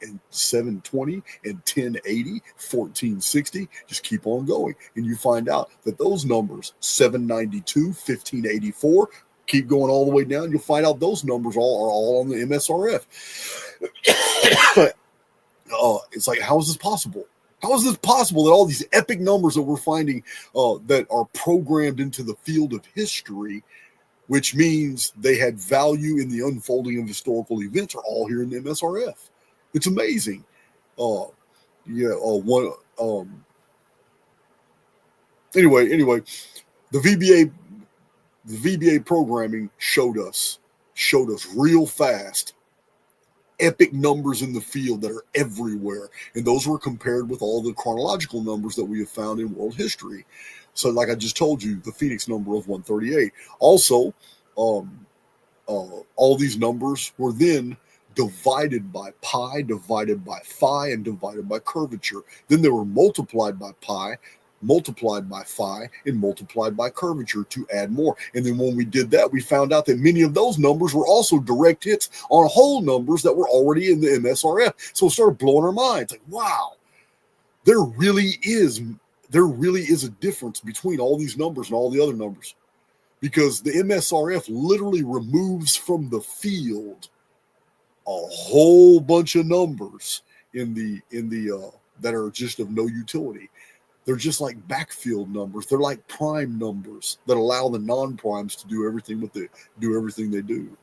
and 720, and 1080, 1460. Just keep on going. And you find out that those numbers, 792, 1584, keep going all the way down. You'll find out those numbers are all on the MSRF. It's like, how is this possible? How is this possible that all these epic numbers that we're finding that are programmed into the field of history, which means they had value in the unfolding of historical events, are all here in the MSRF? It's amazing. Anyway, the VBA programming showed us real fast epic numbers in the field that are everywhere. And those were compared with all the chronological numbers that we have found in world history. So like I just told you, the Phoenix number of 138. Also, all these numbers were then divided by pi, divided by phi, and divided by curvature. Then they were multiplied by pi, multiplied by phi, and multiplied by curvature to add more. And then when we did that, we found out that many of those numbers were also direct hits on whole numbers that were already in the MSRF. So it started blowing our minds. Like, wow, there really is a difference between all these numbers and all the other numbers, because the MSRF literally removes from the field a whole bunch of numbers in the that are just of no utility. They're just like backfield numbers. They're like prime numbers that allow the non-primes to do everything they do.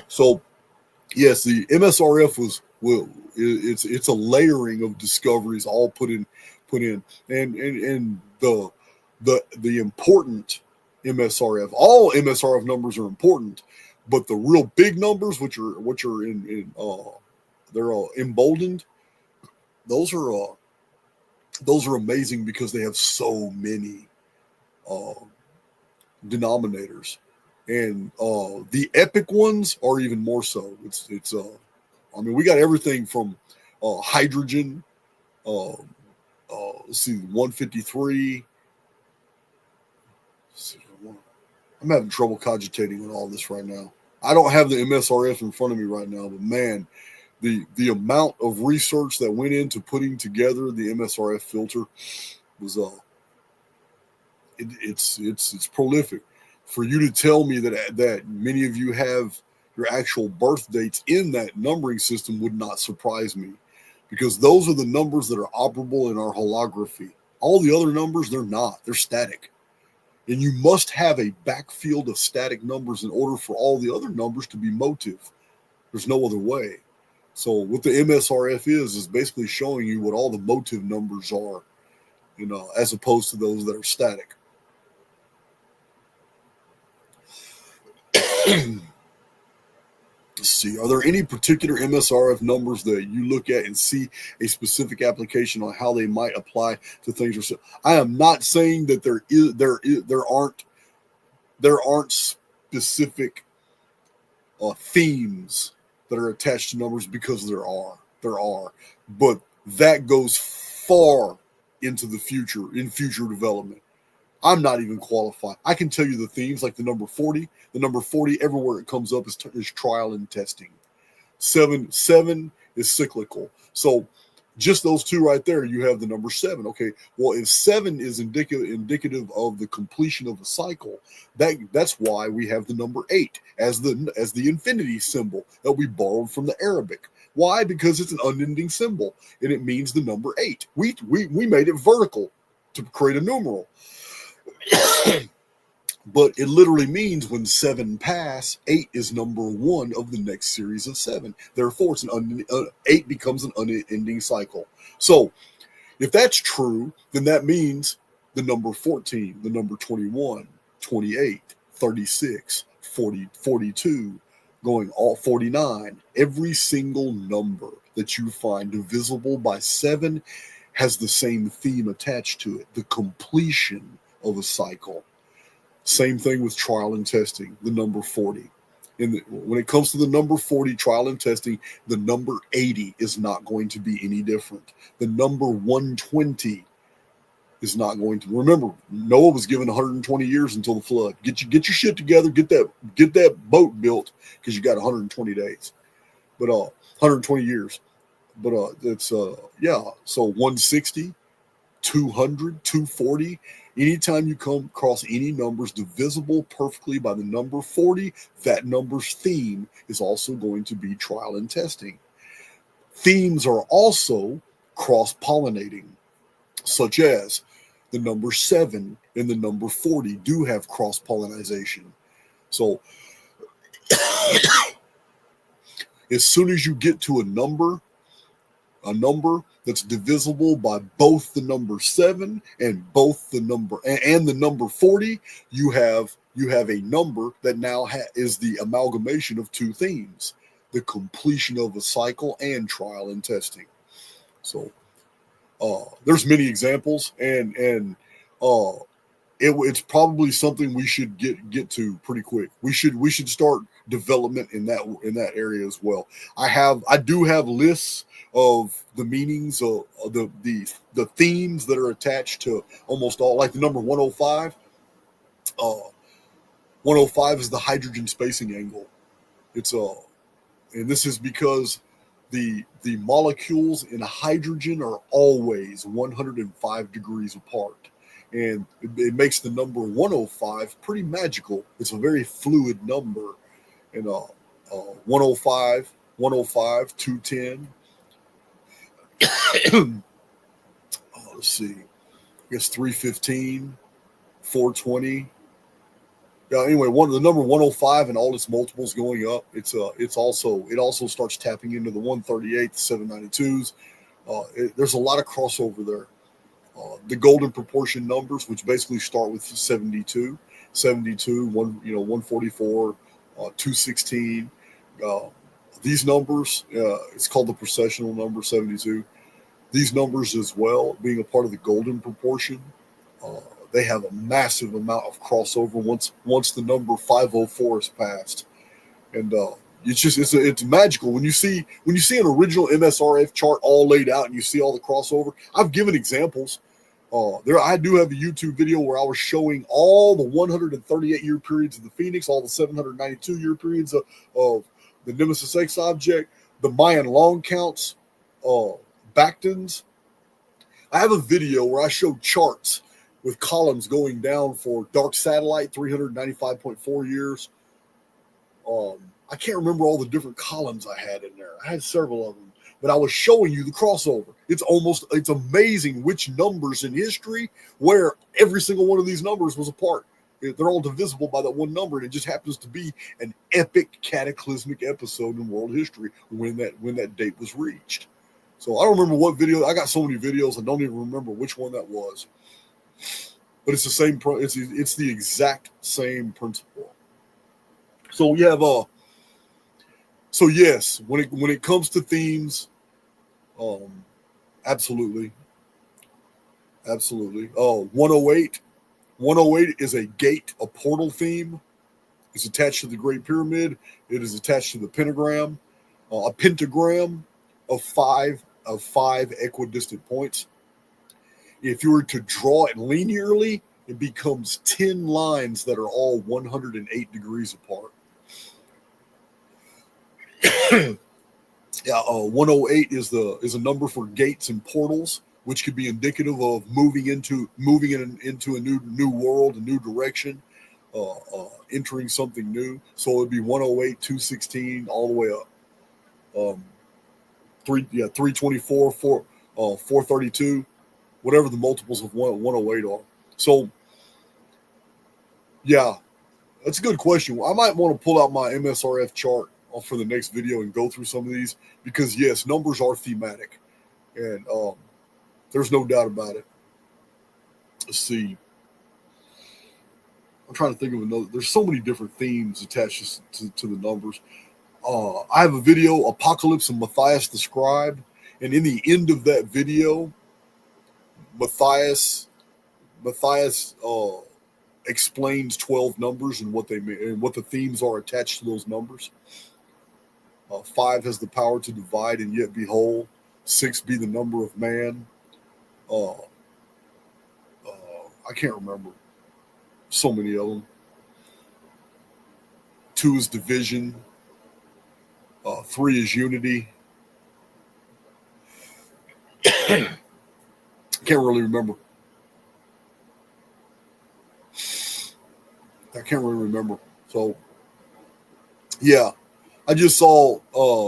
So, yes, the MSRF it's a layering of discoveries all put in, and the important MSRF. All MSRF numbers are important, but the real big numbers, which are in they're emboldened. Those are amazing because they have so many denominators, and the epic ones are even more so. We got everything from hydrogen. Let's see, 153. I'm having trouble cogitating on all this right now. I don't have the MSRF in front of me right now, but man, the amount of research that went into putting together the MSRF filter was it's prolific. For you to tell me that many of you have your actual birth dates in that numbering system would not surprise me, because those are the numbers that are operable in our holography. All the other numbers, they're not. They're static. And you must have a backfield of static numbers in order for all the other numbers to be motive. There's no other way. So what the MSRF is basically showing you what all the motive numbers are, as opposed to those that are static. Let's see. Are there any particular MSRF numbers that you look at and see a specific application on how they might apply to things? Or so? I am not saying that there aren't specific themes that are attached to numbers, because there are, but that goes far into the future, in future development. I'm not even qualified. I can tell you the themes, like the number 40. The number 40, everywhere it comes up, is trial and testing. 7 is cyclical. So just those two right there, you have the number 7. Okay, well, if 7 is indicative of the completion of a cycle, that's why we have the number 8 as the infinity symbol that we borrowed from the Arabic. Why? Because it's an unending symbol, and it means the number 8. We made it vertical to create a numeral. But it literally means when 7 pass, 8 is number 1 of the next series of 7. Therefore, 8 becomes an unending cycle. So if that's true, then that means the number 14, the number 21, 28, 36, 40, 42, going all 49, every single number that you find divisible by 7 has the same theme attached to it, the completion of a cycle. Same thing with trial and testing, the number 40. When it comes to the number 40 trial and testing, the number 80 is not going to be any different. The number 120 is not going to. Remember, Noah was given 120 years until the flood. Get your shit together, get that boat built, because you got 120 days. But 120 years. But it's So 160, 200, 240. Anytime you come across any numbers divisible perfectly by the number 40, that number's theme is also going to be trial and testing. Themes are also cross-pollinating, such as the number 7 and the number 40 do have cross-pollination. So as soon as you get to a number that's divisible by both the number 7 and both the number 40, you have a number that now is the amalgamation of two themes, the completion of a cycle and trial and testing. So there's many examples, and it's probably something we should get to pretty quick. We should start development in that area as well. I do have lists of the meanings of the themes that are attached to almost all, like the number 105. 105 is the hydrogen spacing angle. It's and this is because the molecules in hydrogen are always 105 degrees apart. And it makes the number 105 pretty magical. It's a very fluid number. And 105, 210. Let's see. I guess 315, 420. Yeah. Anyway, the number 105 and all its multiples going up. It also starts tapping into the 138, the 792s. There's a lot of crossover there. The golden proportion numbers, which basically start with 72, 144, 216. These numbers, it's called the processional number 72. These numbers as well, being a part of the golden proportion, they have a massive amount of crossover once the number 504 is passed. And it's magical when you see an original MSRF chart all laid out and you see all the crossover. I've given examples. I do have a YouTube video where I was showing all the 138-year periods of the Phoenix, all the 792-year periods of the Nemesis X object, the Mayan long counts, Bactons. I have a video where I show charts with columns going down for dark satellite, 395.4 years. I can't remember all the different columns I had in there. I had several of them, but I was showing you the crossover. It's amazing which numbers in history where every single one of these numbers was a part. They're all divisible by that one number, and it just happens to be an epic cataclysmic episode in world history when that date was reached. So I don't remember what video. I got so many videos, I don't even remember which one that was. But it's the same. It's the exact same principle. So we have So yes, when it comes to themes, absolutely. 108. 108 is a gate, a portal theme. It's attached to the Great Pyramid. It is attached to the pentagram, a pentagram of five equidistant points. If you were to draw it linearly, it becomes 10 lines that are all 108 degrees apart. Yeah, 108 is a number for gates and portals, which could be indicative of moving into a new world, a new direction, entering something new. So it'd be 108, 216, all the way up. 324, 432, whatever the multiples of 108 are. So yeah, that's a good question. I might want to pull out my MSRF chart for the next video and go through some of these, because yes, numbers are thematic, and there's no doubt about it. Let's see. I'm trying to think of another. There's so many different themes attached to the numbers. I have a video, Apocalypse of Matthias the Scribe, and in the end of that video, Matthias explains 12 numbers and what they mean and what the themes are attached to those numbers. 5 has the power to divide and yet be whole. 6 be the number of man. I can't remember. So many of them. 2 is division. 3 is unity. Can't really remember. I can't really remember. So, yeah. I just saw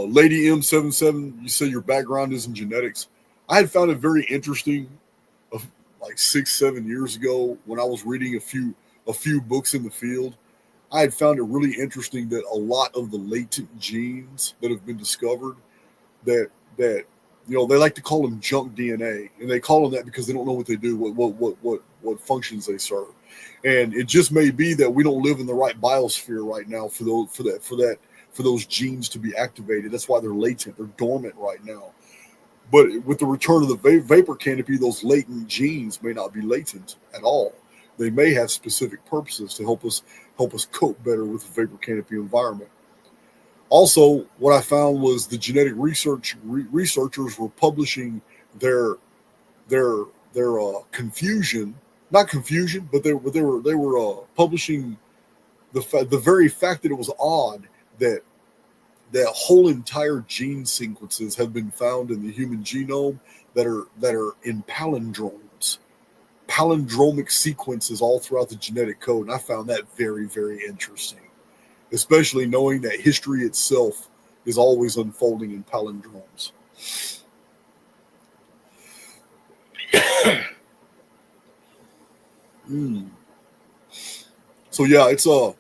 Lady M77. You say your background is in genetics. I had found it very interesting, like 6-7 years ago, when I was reading a few books in the field. I had found it really interesting that a lot of the latent genes that have been discovered, that they like to call them junk DNA, and they call them that because they don't know what they do, what functions they serve, and it just may be that we don't live in the right biosphere right now for those genes to be activated. That's why they're latent. They're dormant right now. But with the return of the vapor canopy, those latent genes may not be latent at all. They may have specific purposes to help us cope better with the vapor canopy environment. Also, what I found was the genetic researchers were publishing their confusion, not confusion, but they were publishing the very fact that it was odd that whole entire gene sequences have been found in the human genome that are in palindromes, palindromic sequences all throughout the genetic code. And I found that very, very interesting, especially knowing that history itself is always unfolding in palindromes. So yeah, it's the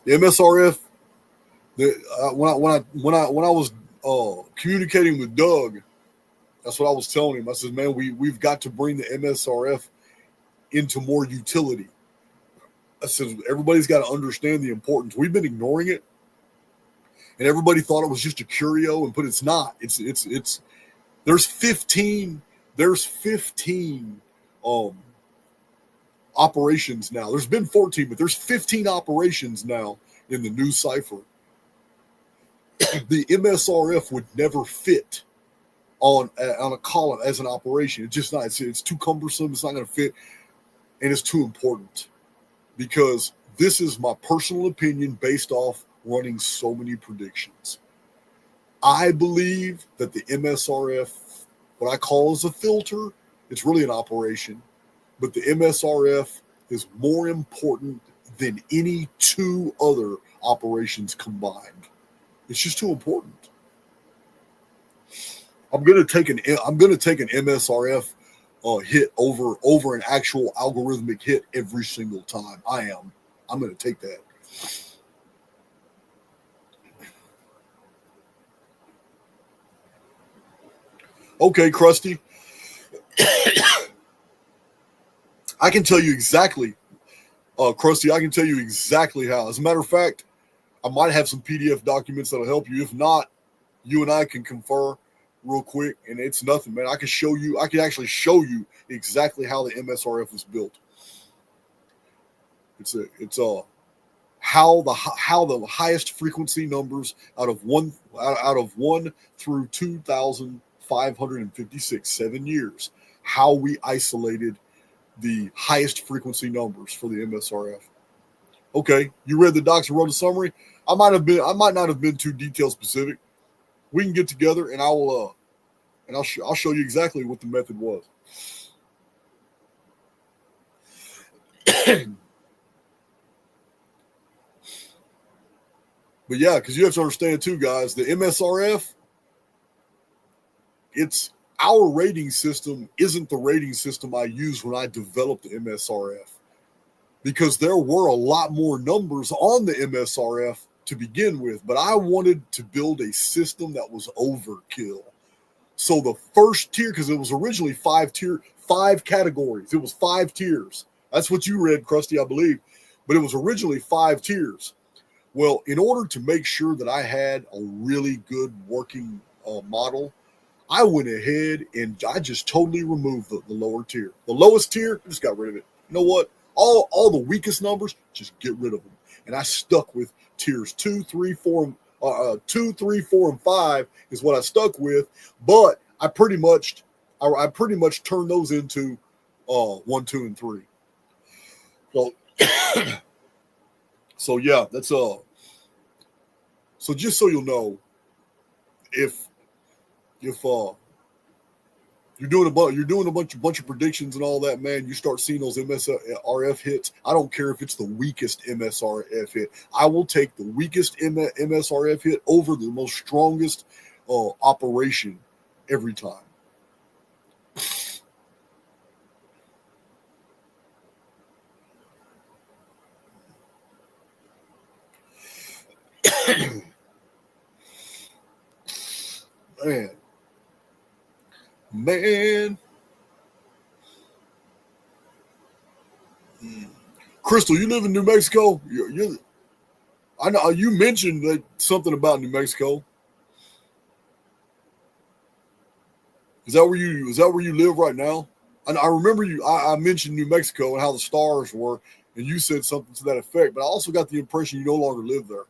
MSRF. When I was communicating with Doug, that's what I was telling him. I said, man, we've got to bring the MSRF into more utility. I said, everybody's got to understand the importance. We've been ignoring it, and everybody thought it was just a curio, but it's not. It's there's 15 operations now. There's been 14, but there's 15 operations now in the new cipher. The MSRF would never fit on a column as an operation. It's just not. It's too cumbersome. It's not going to fit, and it's too important, because this is my personal opinion based off running so many predictions. I believe that the MSRF, what I call as a filter, it's really an operation, but the MSRF is more important than any 2 other operations combined. It's just too important. I'm gonna take an MSRF hit over an actual algorithmic hit every single time. I'm gonna take that. Okay, Krusty. I can tell you exactly, Krusty. I can tell you exactly how. As a matter of fact, I might have some PDF documents that'll help you. If not, you and I can confer real quick, and it's nothing, man. I can actually show you exactly how the MSRF was built. It's how the highest frequency numbers out of one through 2,556, 7 years, how we isolated the highest frequency numbers for the MSRF. Okay, you read the docs and wrote a summary. I might not have been too detail specific. We can get together and I'll show you exactly what the method was. But yeah, because you have to understand too, guys, the MSRF, our rating system isn't the rating system I used when I developed the MSRF, because there were a lot more numbers on the MSRF to begin with, but I wanted to build a system that was overkill. So the first tier, because it was originally 5 categories. It was 5 tiers. That's what you read, Krusty, I believe. But it was originally 5 tiers. Well, in order to make sure that I had a really good working model, I went ahead and I just totally removed the lower tier. The lowest tier, I just got rid of it. You know what? All the weakest numbers, just get rid of them. And I stuck with tiers 2, 3, 4, and 5 is what I stuck with. But I pretty much turned those into 1, 2, and 3. So yeah, that's so just so you'll know, if you're doing a bunch of predictions and all that, man, you start seeing those MSRF hits. I don't care if it's the weakest MSRF hit. I will take the weakest MSRF hit over the most strongest operation every time. Man. Crystal, you live in New Mexico? I know you mentioned something about New Mexico. Is that where you live right now? And I remember I mentioned New Mexico and how the stars were, and you said something to that effect, but I also got the impression you no longer live there.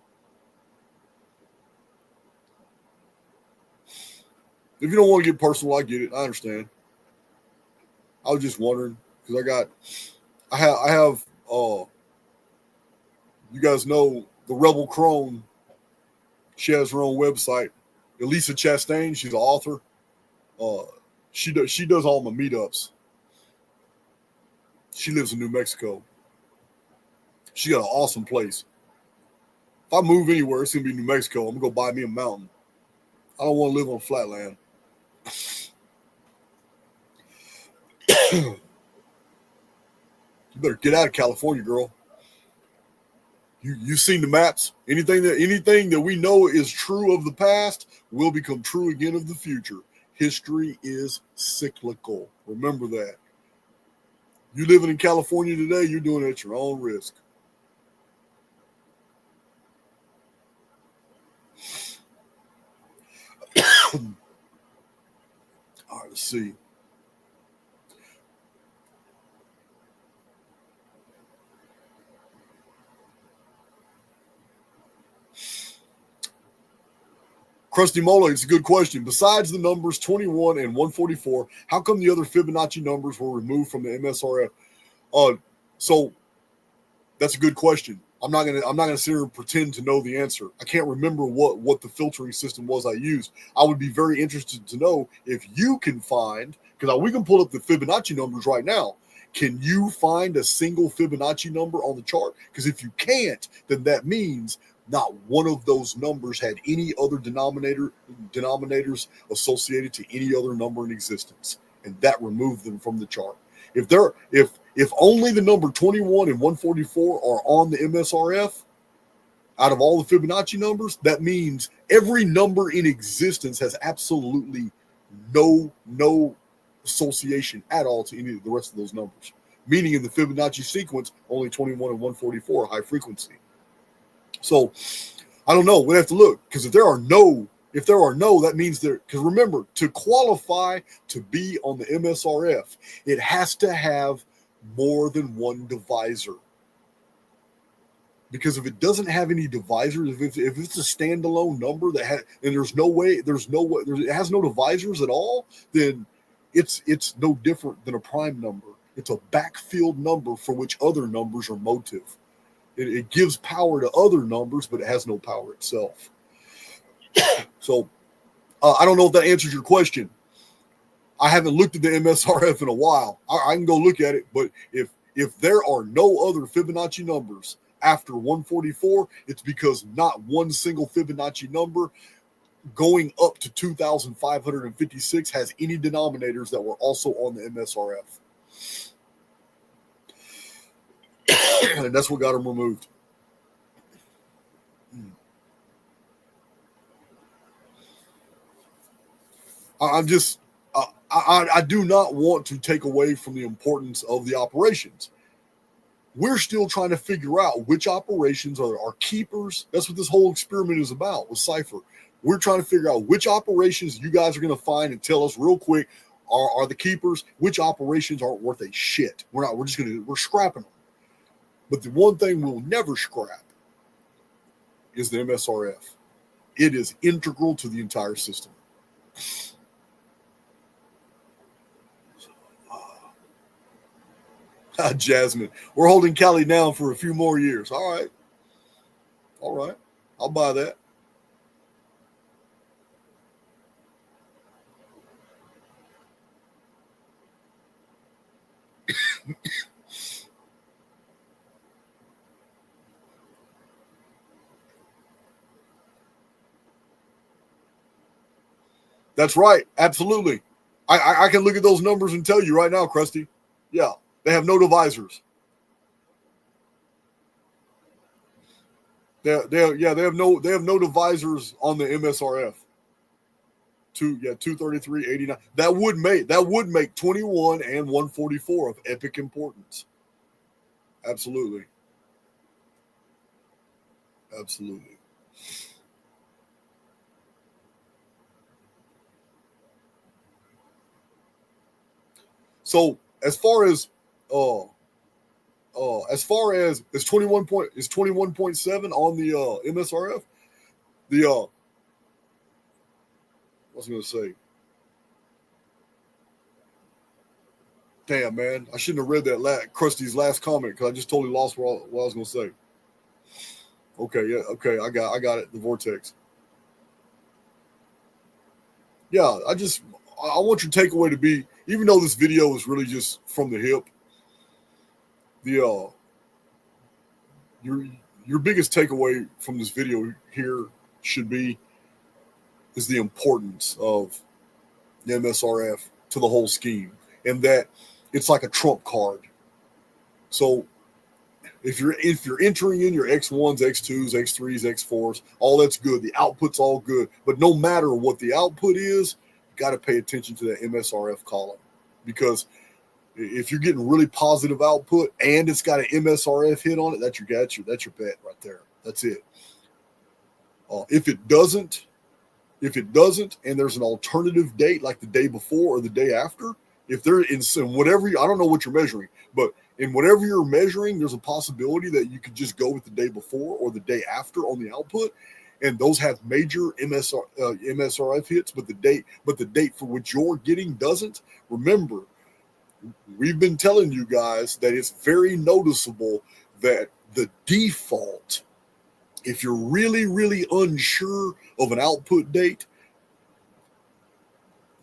If you don't want to get personal, I get it. I understand. I was just wondering because I have you guys know the Rebel Crone. She has her own website. Elisa Chastain, she's an author. She does all my meetups. She lives in New Mexico. She got an awesome place. If I move anywhere, it's gonna be New Mexico. I'm gonna go buy me a mountain. I don't want to live on flatland. You better get out of California, girl. You've seen the maps. Anything that we know is true of the past will become true again of the future. History is cyclical. Remember that. You living in California today, you're doing it at your own risk. All right, let's see. Krusty Mole, it's a good question. Besides the numbers 21 and 144, how come the other Fibonacci numbers were removed from the MSRF? So that's a good question. I'm not gonna sit here and pretend to know the answer. I can't remember what the filtering system was I used. I would be very interested to know if you can find, because we can pull up the Fibonacci numbers right now. Can you find a single Fibonacci number on the chart? Because if you can't, then that means not one of those numbers had any other denominators associated to any other number in existence, and that removed them from the chart. If only the number 21 and 144 are on the MSRF out of all the Fibonacci numbers, that means every number in existence has absolutely no association at all to any of the rest of those numbers. Meaning in the Fibonacci sequence, only 21 and 144 are high frequency. So I don't know. We have to look, because if there are no, that means there. Because remember, to qualify to be on the MSRF, it has to have more than one divisor. Because if it doesn't have any divisors, if it's a standalone number that has, and it has no divisors at all, then it's no different than a prime number. It's a backfield number for which other numbers are motive. It gives power to other numbers, but it has no power itself. So I don't know if that answers your question. I haven't looked at the MSRF in a while. I can go look at it, but if there are no other Fibonacci numbers after 144, it's because not one single Fibonacci number going up to 2,556 has any denominators that were also on the MSRF. And that's what got them removed. I do not want to take away from the importance of the operations. We're still trying to figure out which operations are our keepers. That's what this whole experiment is about with PSYFR. We're trying to figure out which operations you guys are going to find and tell us real quick are the keepers, which operations aren't worth a shit. We're scrapping them. But the one thing we'll never scrap is the MSRF. It is integral to the entire system. Jasmine, we're holding Cali down for a few more years. All right. I'll buy that. That's right. Absolutely. I can look at those numbers and tell you right now, Krusty. Yeah, they have no divisors. They have no divisors on the MSRF. 233.89. That would make 21 and 144 of epic importance. Absolutely. So as far as 21.7 on the MSRF, what was I going to say? Damn, man, I shouldn't have read that Krusty's last comment because I just totally lost what I was going to say. Okay, I got it. The vortex. Yeah, I want your takeaway to be, even though this video is really just from the hip, your biggest takeaway from this video here should be is the importance of the MSRF to the whole scheme, and that it's like a trump card. So if you're entering in your X1s, X2s, X3s, X4s, all that's good. The output's all good. But no matter what the output is, you got to pay attention to that MSRF column, because if you're getting really positive output and it's got an MSRF hit on it, that's your bet right there. That's it. If it doesn't, and there's an alternative date like the day before or the day after, if they're in whatever, I don't know what you're measuring, but in whatever you're measuring, there's a possibility that you could just go with the day before or the day after on the output, and those have major MSRF hits, but the date for which you're getting doesn't. Remember, we've been telling you guys that it's very noticeable that the default, if you're really, really unsure of an output date,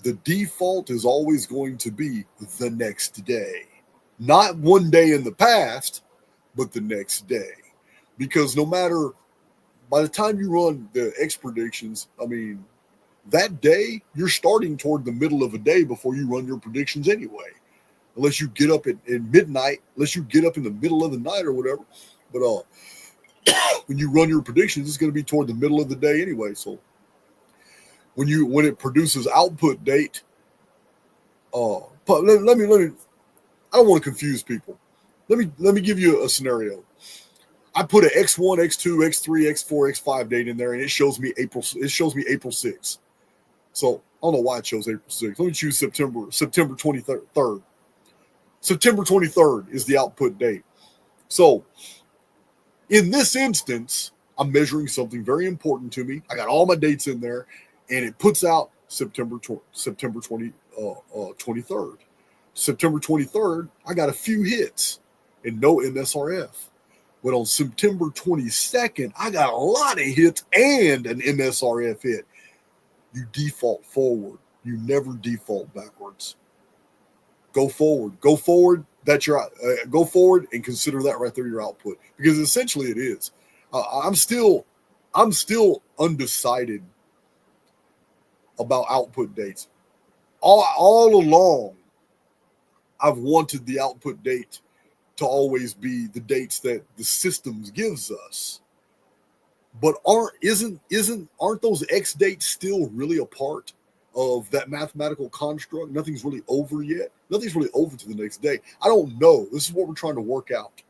the default is always going to be the next day. Not one day in the past, but the next day. Because no matter, by the time you run the X predictions, I mean, that day, you're starting toward the middle of a day before you run your predictions anyway. Unless you get up at midnight, unless you get up in the middle of the night or whatever. But when you run your predictions, it's going to be toward the middle of the day anyway. So when it produces output date, let me I don't want to confuse people. Let me give you a scenario. I put an X1, X2, X3, X4, X5 date in there, and it shows me April 6th. So I don't know why it shows April 6th. Let me choose September 23rd. September 23rd is the output date. So in this instance, I'm measuring something very important to me. I got all my dates in there, and it puts out September 23rd. September 23rd, I got a few hits and no MSRF. But on September 22nd, I got a lot of hits and an MSRF hit. You default forward. You never default backwards. Go forward. Go forward. That's your go forward and consider that right there your output, because essentially it is. I'm still undecided about output dates. All along, I've wanted the output date to always be the dates that the systems gives us. But aren't those X dates still really a part of that mathematical construct? Nothing's really over yet. Nothing's really over to the next day. I don't know. This is what we're trying to work out.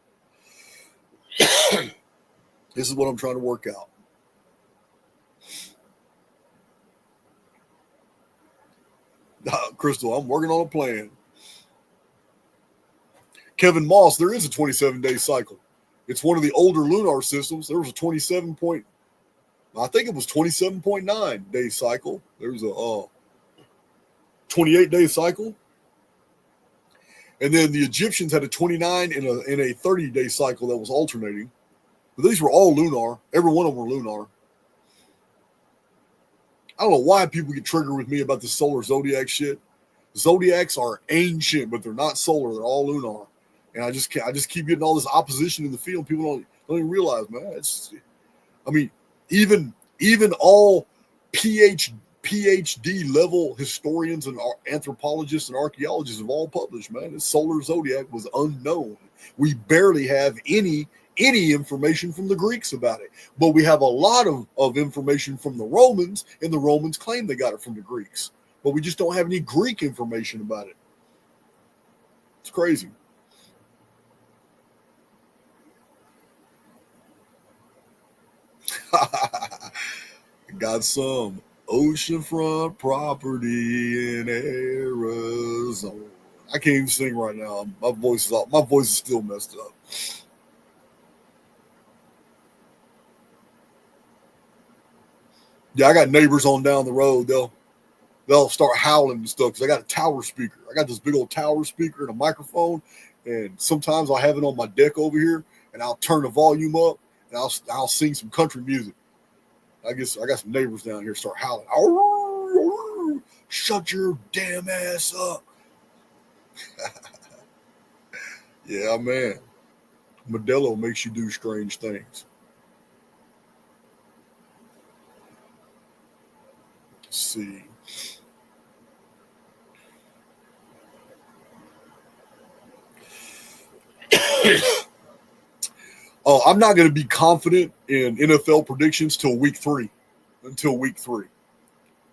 This is what I'm trying to work out. Crystal, I'm working on a plan. Kevin Moss, there is a 27-day cycle. It's one of the older lunar systems. There was a 27.9 day cycle. There's a 28-day cycle. And then the Egyptians had a 29 and a 30-day cycle that was alternating. But these were all lunar. Every one of them were lunar. I don't know why people get triggered with me about this solar zodiac shit. Zodiacs are ancient, but they're not solar. They're all lunar. And I just keep getting all this opposition in the field. People don't even realize, man. Even all PhD level historians and anthropologists and archaeologists have all published, man. This solar zodiac was unknown. We barely have any information from the Greeks about it. But we have a lot of information from the Romans, and the Romans claim they got it from the Greeks. But we just don't have any Greek information about it. It's crazy. Got some oceanfront property in Arizona. I can't even sing right now. My voice is off. My voice is still messed up. Yeah, I got neighbors on down the road. They'll start howling and stuff because I got a tower speaker. I got this big old tower speaker and a microphone, and sometimes I'll have it on my deck over here, and I'll turn the volume up, and I'll sing some country music. I guess I got some neighbors down here start howling. Shut your damn ass up. Yeah, man. Modelo makes you do strange things. Let's see. I'm not going to be confident in NFL predictions until week three.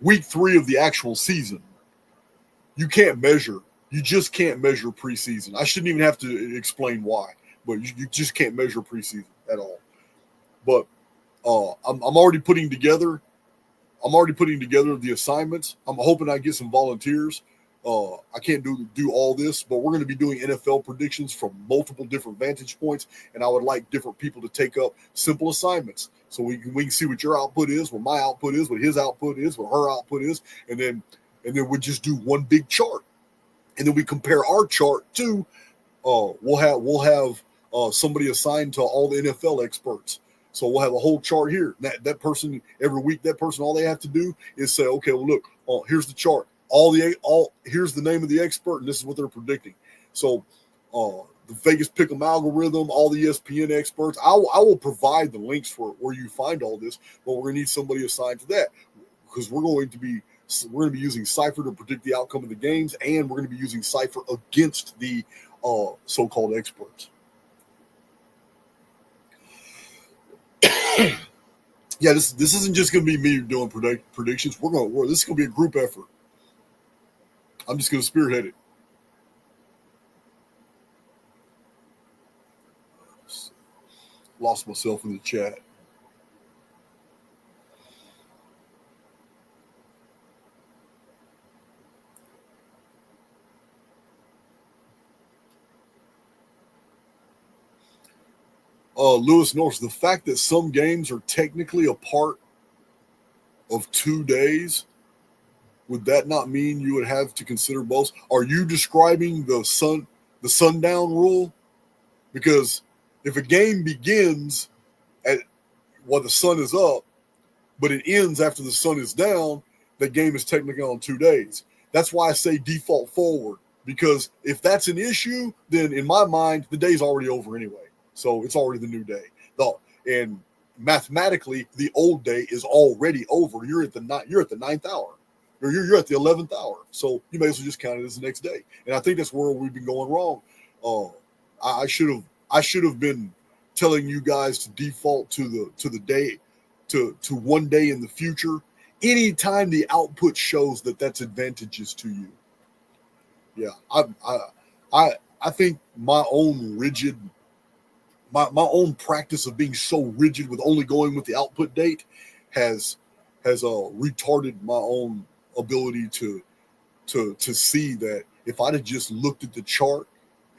Week three of the actual season. You can't measure. You just can't measure preseason. I shouldn't even have to explain why, but you just can't measure preseason at all. But I'm already putting together the assignments. I'm hoping I get some volunteers. I can't do all this, but we're going to be doing NFL predictions from multiple different vantage points, and I would like different people to take up simple assignments so we can see what your output is, what my output is, what his output is, what her output is, and then we just do one big chart, and then we compare our chart to. We'll have somebody assigned to all the NFL experts. So we'll have a whole chart here. That person every week. That person, all they have to do is say, okay, well, look, here's the chart. Here's the name of the expert, and this is what they're predicting. So the Vegas Pick'em algorithm, all the ESPN experts, I will provide the links for where you find all this, but we're going to need somebody assigned to that because we're going to be using PSYFR to predict the outcome of the games, and we're going to be using PSYFR against the so-called experts. Yeah, this isn't just going to be me doing predictions. This is going to be a group effort. I'm just going to spearhead it. Lost myself in the chat. Lewis Norris, the fact that some games are technically a part of 2 days, would that not mean you would have to consider both? Are you describing the sundown rule? Because if a game begins while the sun is up, but it ends after the sun is down, the game is technically on 2 days. That's why I say default forward, because if that's an issue, then in my mind, the day's already over anyway. So it's already the new day. And mathematically, the old day is already over. You're at the 9th hour, or you're at the 11th hour. So you may as well just count it as the next day. And I think that's where we've been going wrong. I should have been telling you guys to default to the day, to 1 day in the future. Anytime the output shows that that's advantageous to you. Yeah, I think my own practice of being so rigid with only going with the output date has retarded my own ability to see that if I'd have just looked at the chart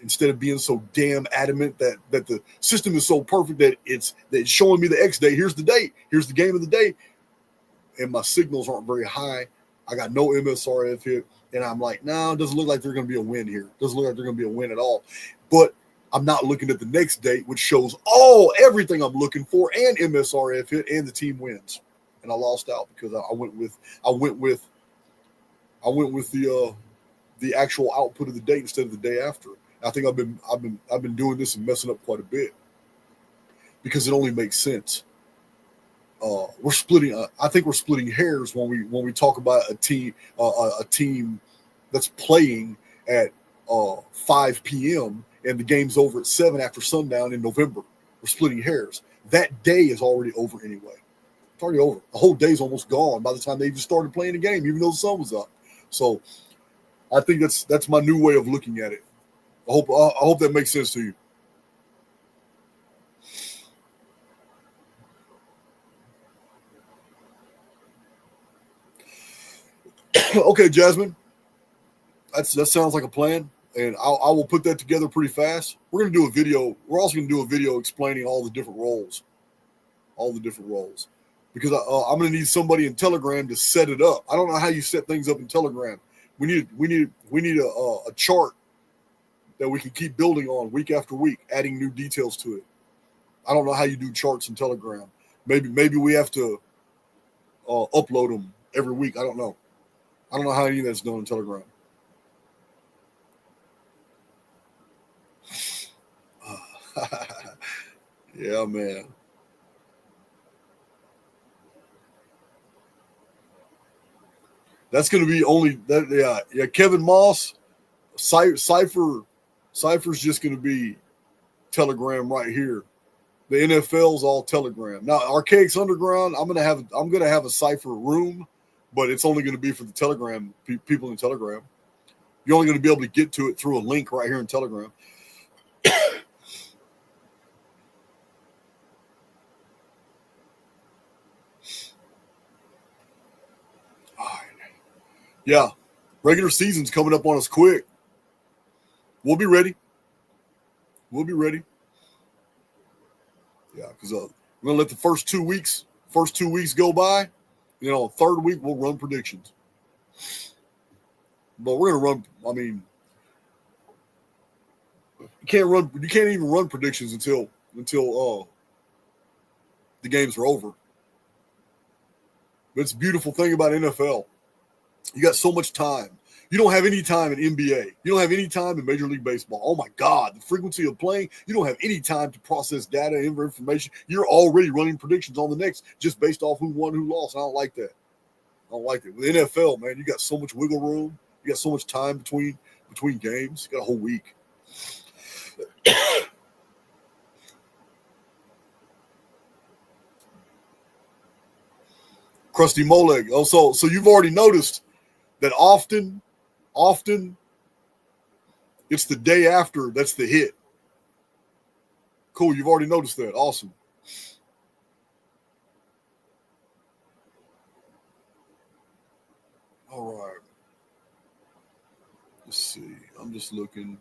instead of being so damn adamant that the system is so perfect that it's showing me the X day. Here's the date. Here's the game of the day. And my signals aren't very high. I got no MSRF hit. And I'm like, no, it doesn't look like there's going to be a win here. It doesn't look like there's going to be a win at all. But I'm not looking at the next date, which shows everything I'm looking for and MSRF hit and the team wins. And I lost out because I went with the actual output of the date instead of the day after. I think I've been doing this and messing up quite a bit because it only makes sense. We're splitting. I think we're splitting hairs when we talk about a team that's playing at 5 p.m. and the game's over at 7 after sundown in November. We're splitting hairs. That day is already over anyway. It's already over. The whole day's almost gone by the time they even started playing the game, even though the sun was up. So I think that's my new way of looking at it. I hope that makes sense to you. Okay, Jasmine. That sounds like a plan, and I will put that together pretty fast. We're going to do a video. We're also going to do a video explaining all the different roles, because I'm going to need somebody in Telegram to set it up. I don't know how you set things up in Telegram. We need a chart that we can keep building on week after week, adding new details to it. I don't know how you do charts in Telegram. Maybe we have to upload them every week. I don't know. I don't know how any of that's done in Telegram. Yeah, man. That's going to be only that. Yeah. Kevin Moss, Cypher's just going to be Telegram right here. The NFL's all Telegram. Now, Archaics Underground, I'm gonna have a Cypher room, but it's only going to be for the Telegram people in Telegram. You're only going to be able to get to it through a link right here in Telegram. Yeah, regular season's coming up on us quick. We'll be ready. Yeah, because we're gonna let the first 2 weeks go by. Third week we'll run predictions. But we're gonna run. I mean, you can't even run predictions until the games are over. But it's a beautiful thing about NFL. You got so much time. You don't have any time in NBA. You don't have any time in Major League Baseball. Oh, my God, the frequency of playing. You don't have any time to process data and information. You're already running predictions on the next just based off who won, who lost. I don't like that. With NFL, man, you got so much wiggle room. You got so much time between games. You got a whole week. Krusty Moleg. Oh, so you've already noticed that often it's the day after that's the hit. Cool. You've already noticed that. Awesome. All right. Let's see. I'm just looking.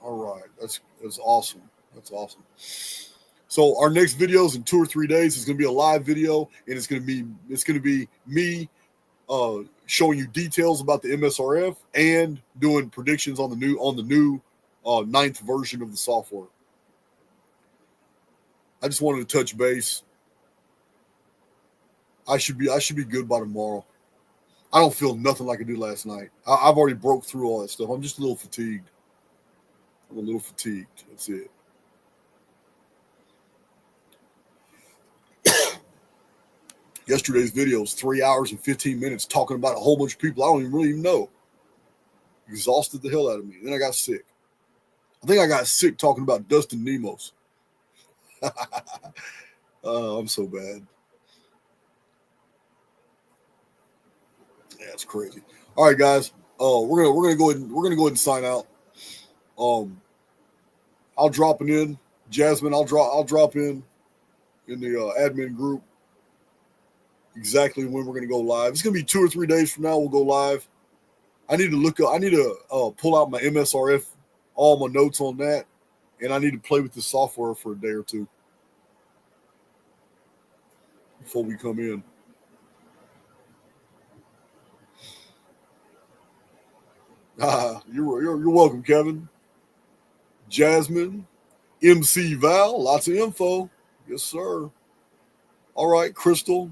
All right. That's awesome. That's awesome. So our next video is in 2 or 3 days. It's gonna be a live video, and it's gonna be me showing you details about the MSRF and doing predictions on the new 9th version of the software. I just wanted to touch base. I should be good by tomorrow. I don't feel nothing like I did last night. I've already broke through all that stuff. I'm just a little fatigued. That's it. Yesterday's video was 3 hours and 15 minutes talking about a whole bunch of people I don't even really know. Exhausted the hell out of me. Then I got sick. I think I got sick talking about Dustin Nemos. I'm so bad. Yeah, it's crazy. All right, guys. We're gonna go ahead and sign out. I'll drop it in. Jasmine, I'll drop in the admin group exactly when we're gonna go live. It's gonna be 2 or 3 days from now. We'll go live. I need to pull out my MSRF, all my notes on that, and I need to play with the software for a day or two before we come in. You're welcome, Kevin. Jasmine, MC Val, lots of info. Yes, sir. All right, Crystal,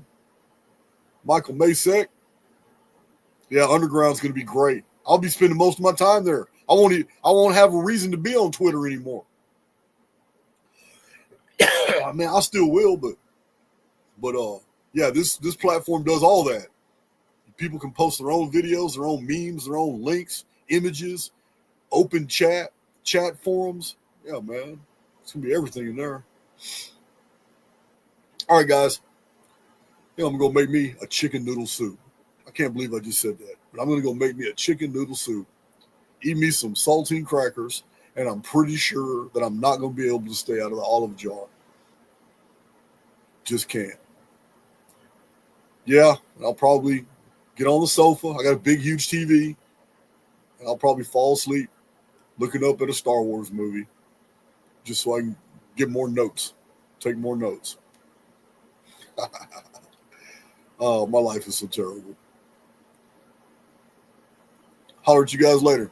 Michael Masek. Yeah, Underground's going to be great. I'll be spending most of my time there. I won't have a reason to be on Twitter anymore. I mean, I still will, but yeah, this platform does all that. People can post their own videos, their own memes, their own links, images, open chat forums. Yeah, man, it's gonna be everything in there. All right, guys. Yeah, I'm gonna make me a chicken noodle soup. I can't believe I just said that, but I'm gonna go make me a chicken noodle soup. Eat me some saltine crackers, and I'm pretty sure that I'm not gonna be able to stay out of the olive jar. Just can't. Yeah, I'll probably get on the sofa. I got a big, huge TV, and I'll probably fall asleep looking up at a Star Wars movie just so I can get more notes, take more notes. Oh, my life is so terrible. Holler at you guys later.